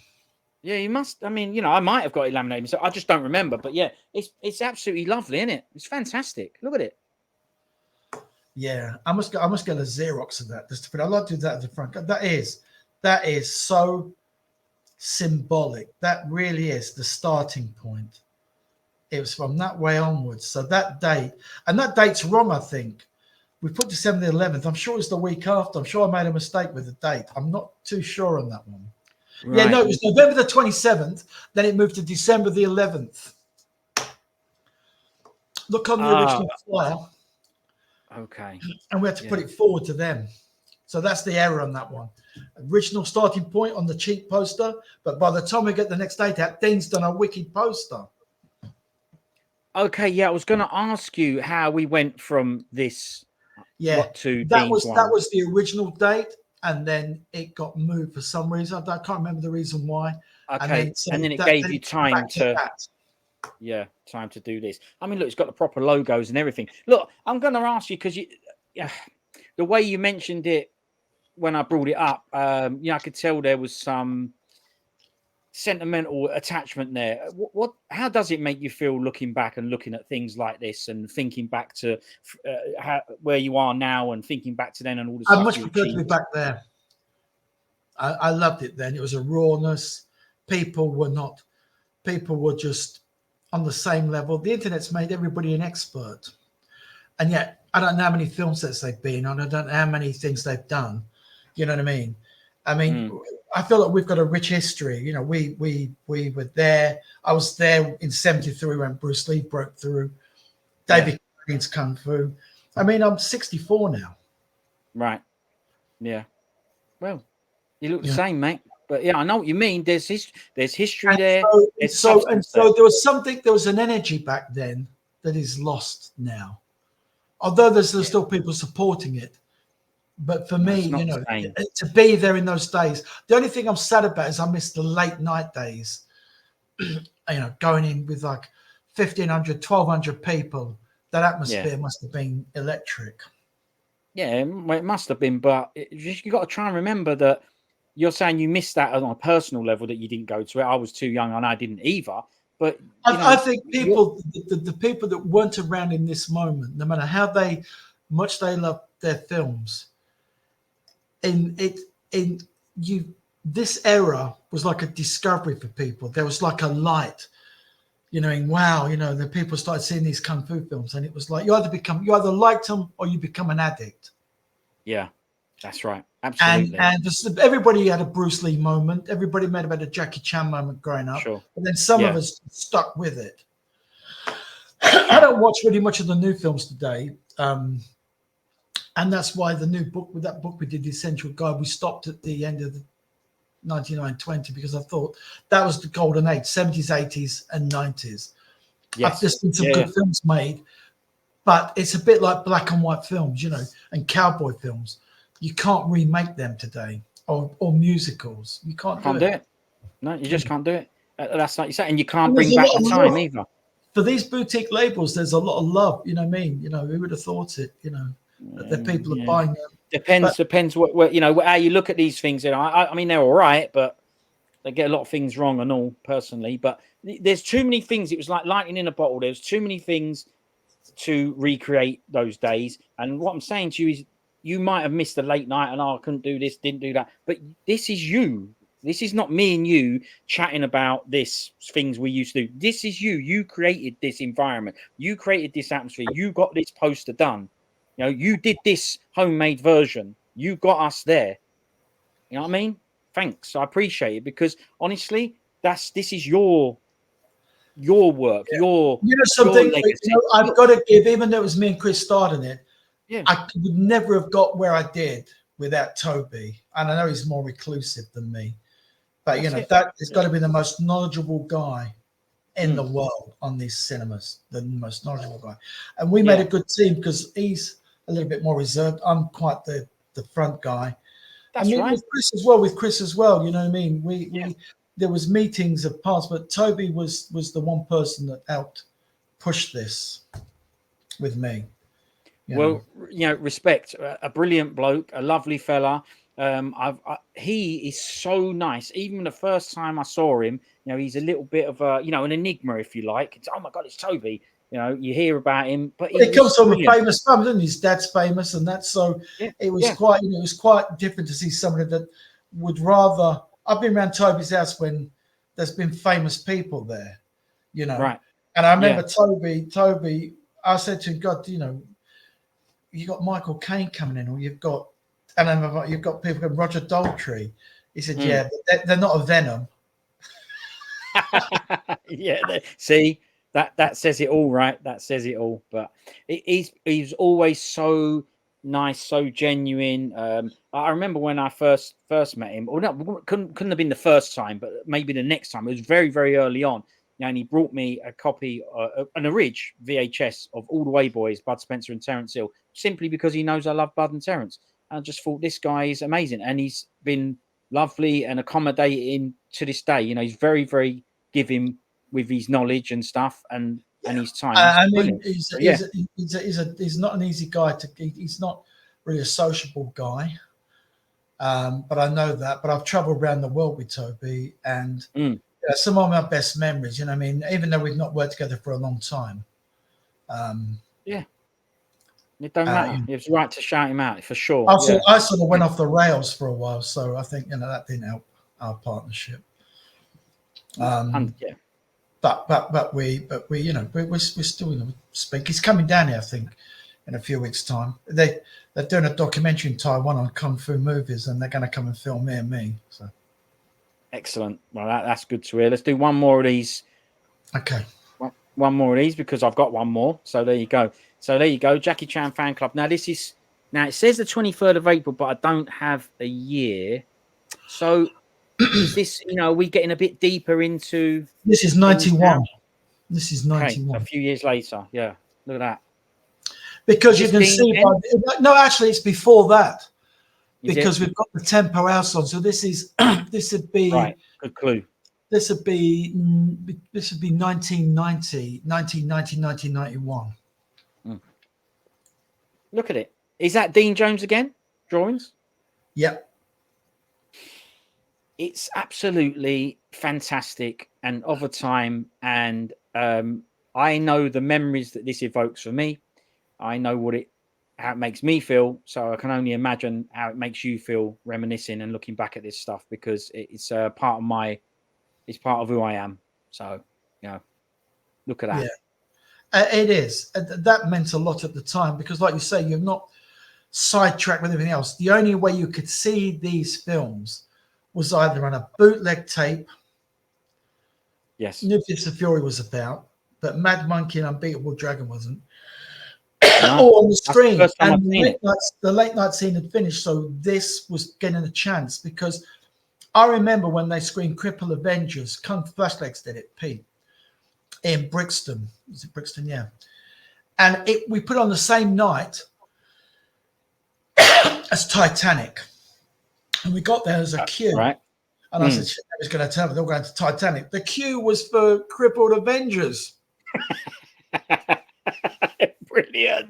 Yeah, you must. I mean, you know, I might have got it laminated, so I just don't remember. But yeah, it's absolutely lovely, isn't it? It's fantastic. Look at it. Yeah, I must get a Xerox of that. I'd like to do that at the front. That is so symbolic. That really is the starting point. It was from that way onwards. So that date, and that date's wrong, I think. We put December the 11th. I'm sure it's the week after. I'm sure I made a mistake with the date. I'm not too sure on that one. Right. Yeah, no, it was November the 27th. Then it moved to December the 11th. Look on the original flyer. Okay. And we had to put it forward to them. So that's the error on that one. Original starting point on the cheap poster. But by the time we get the next date out, Dean's done a wicked poster. Okay, yeah, I was going to ask you how we went from this to that was the original date, and then it got moved for some reason. I can't remember the reason why. Okay, and then it gave you time to time to do this. I mean, look, it's got the proper logos and everything. Look, I'm going to ask you because the way you mentioned it when I brought it up, I could tell there was some sentimental attachment there. How does it make you feel looking back and looking at things like this and thinking back to where you are now and thinking back to then and all the I stuff much you prefer to be achieved? back there. I loved it then. It was a rawness. People were just on the same level. The internet's made everybody an expert. And yet I don't know how many film sets they've been on. I don't know how many things they've done. You know what I mean? I feel like we've got a rich history. You know, we were there. I was there in '73 when Bruce Lee broke through. David Carradine's Kung Fu. I mean, I'm 64 now. Right. Yeah. Well, you look the same, mate. But yeah, I know what you mean. There's history And there. so there was an energy back then that is lost now. Although there's still people supporting it. But for me, you know, to be there in those days, the only thing I'm sad about is I miss the late night days. You know, going in with like 1,500, 1,200 people. That atmosphere must have been electric. Yeah, it must have been. But you got to try and remember that you're saying you missed that on a personal level, that you didn't go to it. I was too young and I didn't either. But I think people, the people that weren't around in this moment, no matter how much they love their films, this era was like a discovery for people. There was like a light, you know, and wow, you know, the people started seeing these kung fu films, and it was like you either liked them or you become an addict. Yeah, that's right. Absolutely. And everybody had a Bruce Lee moment. Everybody might have had a Jackie Chan moment growing up. Sure. But then some of us stuck with it. I don't watch really much of the new films today. And that's why the new book, with that book we did, The Essential Guide, we stopped at the end of the 1920, because I thought that was the golden age, 70s, 80s, and 90s. Yes. I've just seen some good films made, but it's a bit like black and white films, you know, and cowboy films. You can't remake them today, or musicals. You can't do it. No, you just can't do it. That's like you say, and you can't bring back the time either. For these boutique labels, there's a lot of love. You know what I mean? You know, who would have thought it? You know, that the people are buying them. Depends what you know, how you look at these things. You know, I mean, they're all right, but they get a lot of things wrong and all, personally. But there's too many things. It was like lightning in a bottle. There's too many things to recreate those days. And what I'm saying to you is, you might have missed the late night and I couldn't do this, didn't do that. But this is you. This is not me and you chatting about this things we used to do. This is you. You created this environment. You created this atmosphere. You got this poster done. You know, you did this homemade version. You got us there. You know what I mean? Thanks. I appreciate it, because honestly, this is your work, your something. your legacy. I've got to give, even though it was me and Chris starting it, Yeah. I would never have got where I did without Toby. And I know he's more reclusive than me, but you know, that has got to be the most knowledgeable guy in the world on these cinemas, the most knowledgeable guy. And we made a good team, because he's a little bit more reserved. I'm quite the front guy. That's right. With Chris as well, you know what I mean? We there was meetings of parts, but Toby was the one person that helped push this with me. You know, respect. A brilliant bloke, a lovely fella. He is so nice. Even the first time I saw him, you know, he's a little bit of a, you know, an enigma, if you like. It's, oh my God, it's Toby. You know, you hear about him, but he comes from a famous family, and his dad's famous, and that's so. It was quite, you know, it was quite different to see somebody that would rather. I've been around Toby's house when there's been famous people there, you know. Right. And I remember Toby. I said to him, God, you know, you got Michael Caine coming in, or you've got, and then you've got people like Roger Daltrey. He said, yeah, they're not a Venom. See, that says it all, right? That says it all. But he's always so nice, so genuine. I remember when I first met him, or no, couldn't have been the first time, but maybe the next time. It was very, very early on. And he brought me a copy, an Orig VHS of All the Way Boys, Bud Spencer and Terence Hill, simply because he knows I love Bud and Terence. I just thought, this guy is amazing. And he's been lovely and accommodating to this day. You know, he's very, very giving with his knowledge and stuff and his time. I mean, he's not an easy guy he's not really a sociable guy. But I know that. But I've traveled around the world with Toby, and some of my best memories. You know, what I mean, even though we've not worked together for a long time. Yeah, it don't matter. It was right to shout him out for sure. I sort of went off the rails for a while, so I think that didn't help our partnership. Yeah. But we we're still speak. He's coming down here, I think, in a few weeks' time. They're doing a documentary in Taiwan on kung fu movies, and they're going to come and film me and me. So excellent. Well, that's good to hear. Let's do one more of these. Okay. One more of these because I've got one more. So there you go. Jackie Chan Fan Club. Now it says the 23rd of April, but I don't have a year. So is this, are we getting a bit deeper into? This is 91. This is 91. Okay, a few years later. Yeah, look at that. Because you can see, no, actually, it's before that. Because we've got the tempo house on. So this would be right. Good clue. This would be 1990, 1991. Look at it. Is that Dean Jones again? Drawings? Yep. It's absolutely fantastic and of a time. And I know the memories that this evokes for me. I know how it makes me feel. So I can only imagine how it makes you feel reminiscing and looking back at this stuff, because it's part of it's part of who I am. So, look at that. Yeah, it is. That meant a lot at the time because, like you say, you're not sidetracked with everything else. The only way you could see these films was either on a bootleg tape. Yes. Knew Fist of Fury was about, but Mad Monkey and Unbeatable Dragon wasn't. No, or on the screen. And the late night scene had finished, so this was getting a chance because I remember when they screened Cripple Avengers, Kung Flashlegs did it, Pete, in Brixton. Was it Brixton? Yeah. And we put on the same night as Titanic. And we got there as a queue. Right. And I said, shit, I was going to tell me they're all going to Titanic. The queue was for Crippled Avengers. Brilliant.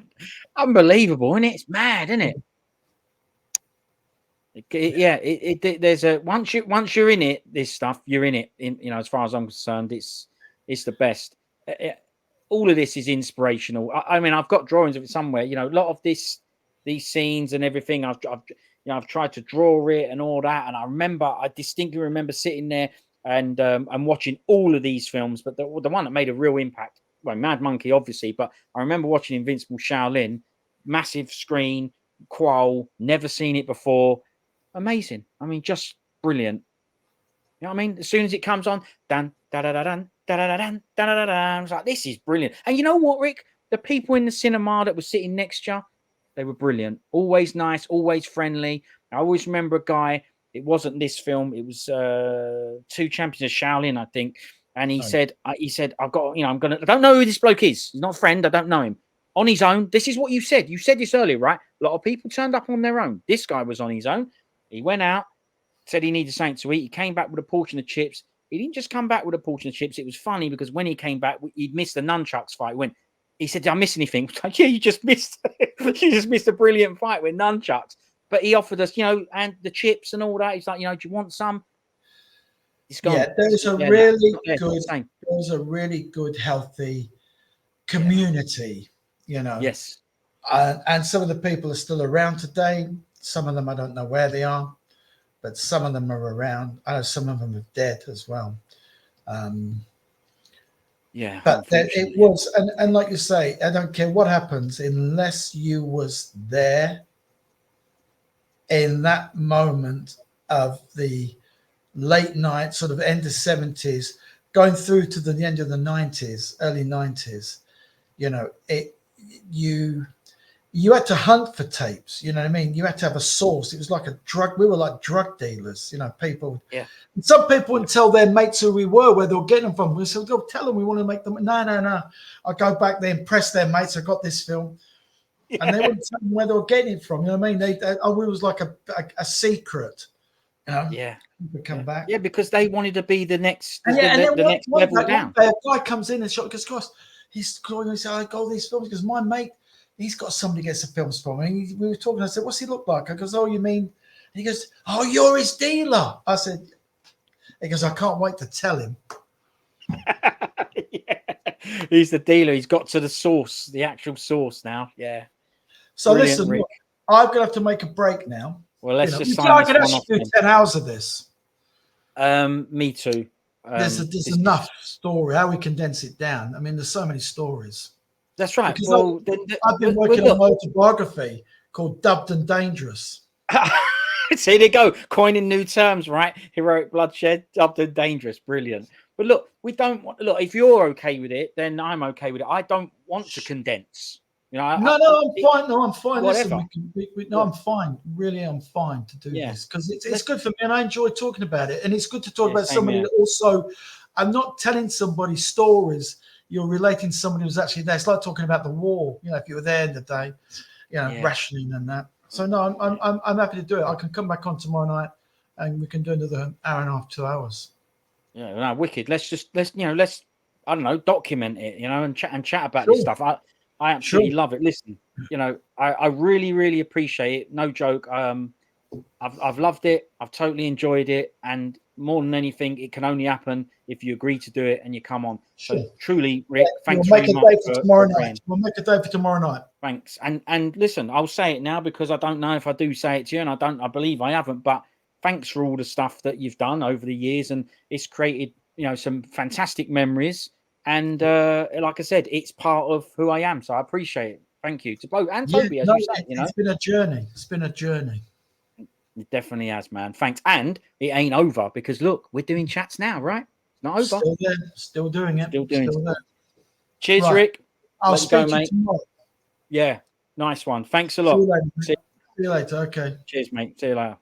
Unbelievable, isn't it? It's mad, isn't it? There's a once you're in it, this stuff, you're in it. As far as I'm concerned, it's the best. All of this is inspirational. I mean, I've got drawings of it somewhere. A lot of these scenes and everything. I've tried to draw it and all that. And I distinctly remember sitting there and watching all of these films. But the one that made a real impact, well, Mad Monkey, obviously. But I remember watching Invincible Shaolin, massive screen, qual, never seen it before. Amazing. I mean, just brilliant. You know what I mean? As soon as it comes on, dan da da da dan da da da dan da da da da. I was like, this is brilliant. And you know what, Rick? The people in the cinema that were sitting next to you, they were brilliant. Always nice, always friendly. I always remember a guy. It wasn't this film. It was 2 Champions of Shaolin, I think. And he said, I've got, I don't know who this bloke is. He's not a friend. I don't know him. On his own. This is what you said. You said this earlier, right? A lot of people turned up on their own. This guy was on his own. He went out, said he needed something to eat. He came back with a portion of chips. He didn't just come back with a portion of chips. It was funny because when he came back, he'd missed the nunchucks fight. He said, did I miss anything? Like, yeah, you just missed a brilliant fight with nunchucks. But he offered us, and the chips and all that. He's like, do you want some? It's gone. Yeah, there's a really good, healthy community, Yes. And some of the people are still around today. Some of them, I don't know where they are, but some of them are around. I know some of them are dead as well. Yeah. But it was, and like you say, I don't care what happens unless you was there in that moment of the late night, sort of end of 70s, going through to the end of the 90s, early 90s. You had to hunt for tapes, you know what I mean? You had to have a source. It was like a drug. We were like drug dealers, people. Yeah. Some people wouldn't tell their mates who we were, where they were getting them from. We said, go tell them we want to make them. No. I go back there, impress their mates. I got this film. Yeah. And they wouldn't tell them where they were getting it from. You know what I mean? We was like a secret. Yeah. Would come back. Yeah, because they wanted to be the next, the next level down. A guy comes in and shot because, gosh, he's calling and said, I got all these films because my mate, he's got somebody gets the films from me. We were talking. I said, what's he look like? I goes, oh, you mean? He goes, oh, you're his dealer. I said, He goes, I can't wait to tell him. Yeah. He's the dealer. He's got to the source, the actual source now. Yeah. So Brilliant, listen, Rick. look, I'm going to have to make a break now. Well, let's just I sign could this one actually off. do 10 hours of this. Me too. There's enough story. How we condense it down. I mean, there's so many stories. That's right. Because Well, I've been working on an autobiography called Dubbed and Dangerous. See, they go, coining new terms, right? Heroic bloodshed, dubbed and dangerous. Brilliant. But look, we don't want, look, if you're okay with it, then I'm okay with it. I don't want to condense. You know, I'm fine. No, I'm fine. Whatever. Listen, I'm fine. Really, I'm fine to do this because it's good for me and I enjoy talking about it. And it's good to talk about somebody that also, I'm not telling somebody stories. You're relating to somebody who's actually there. It's like talking about the war. You know, if you were there in the day, rationing and that. So no, I'm happy to do it. I can come back on tomorrow night and we can do another hour and a half, 2 hours. Yeah, no, wicked. Let's I don't know, document it, and chat about this stuff. I absolutely love it. Listen, I really, really appreciate it. No joke. I've loved it. I've totally enjoyed it. And more than anything, it can only happen if you agree to do it and you come on. Sure. So truly, Rick, thanks we'll very much for tomorrow night. We'll make a day for tomorrow night. Thanks. And listen, I'll say it now because I don't know if I do say it to you, and I believe I haven't, but thanks for all the stuff that you've done over the years, and it's created, some fantastic memories. And like I said, it's part of who I am. So I appreciate it. Thank you to both and Toby, as you say. It's been a journey. It's been a journey. It definitely has, man. Thanks. And it ain't over because look, we're doing chats now, right? It's not over. Still there. Still doing it. Still there. Cheers, right. Rick. I'll speak to you tomorrow. Yeah. Nice one. Thanks a lot. See you later. Okay. Cheers, mate. See you later.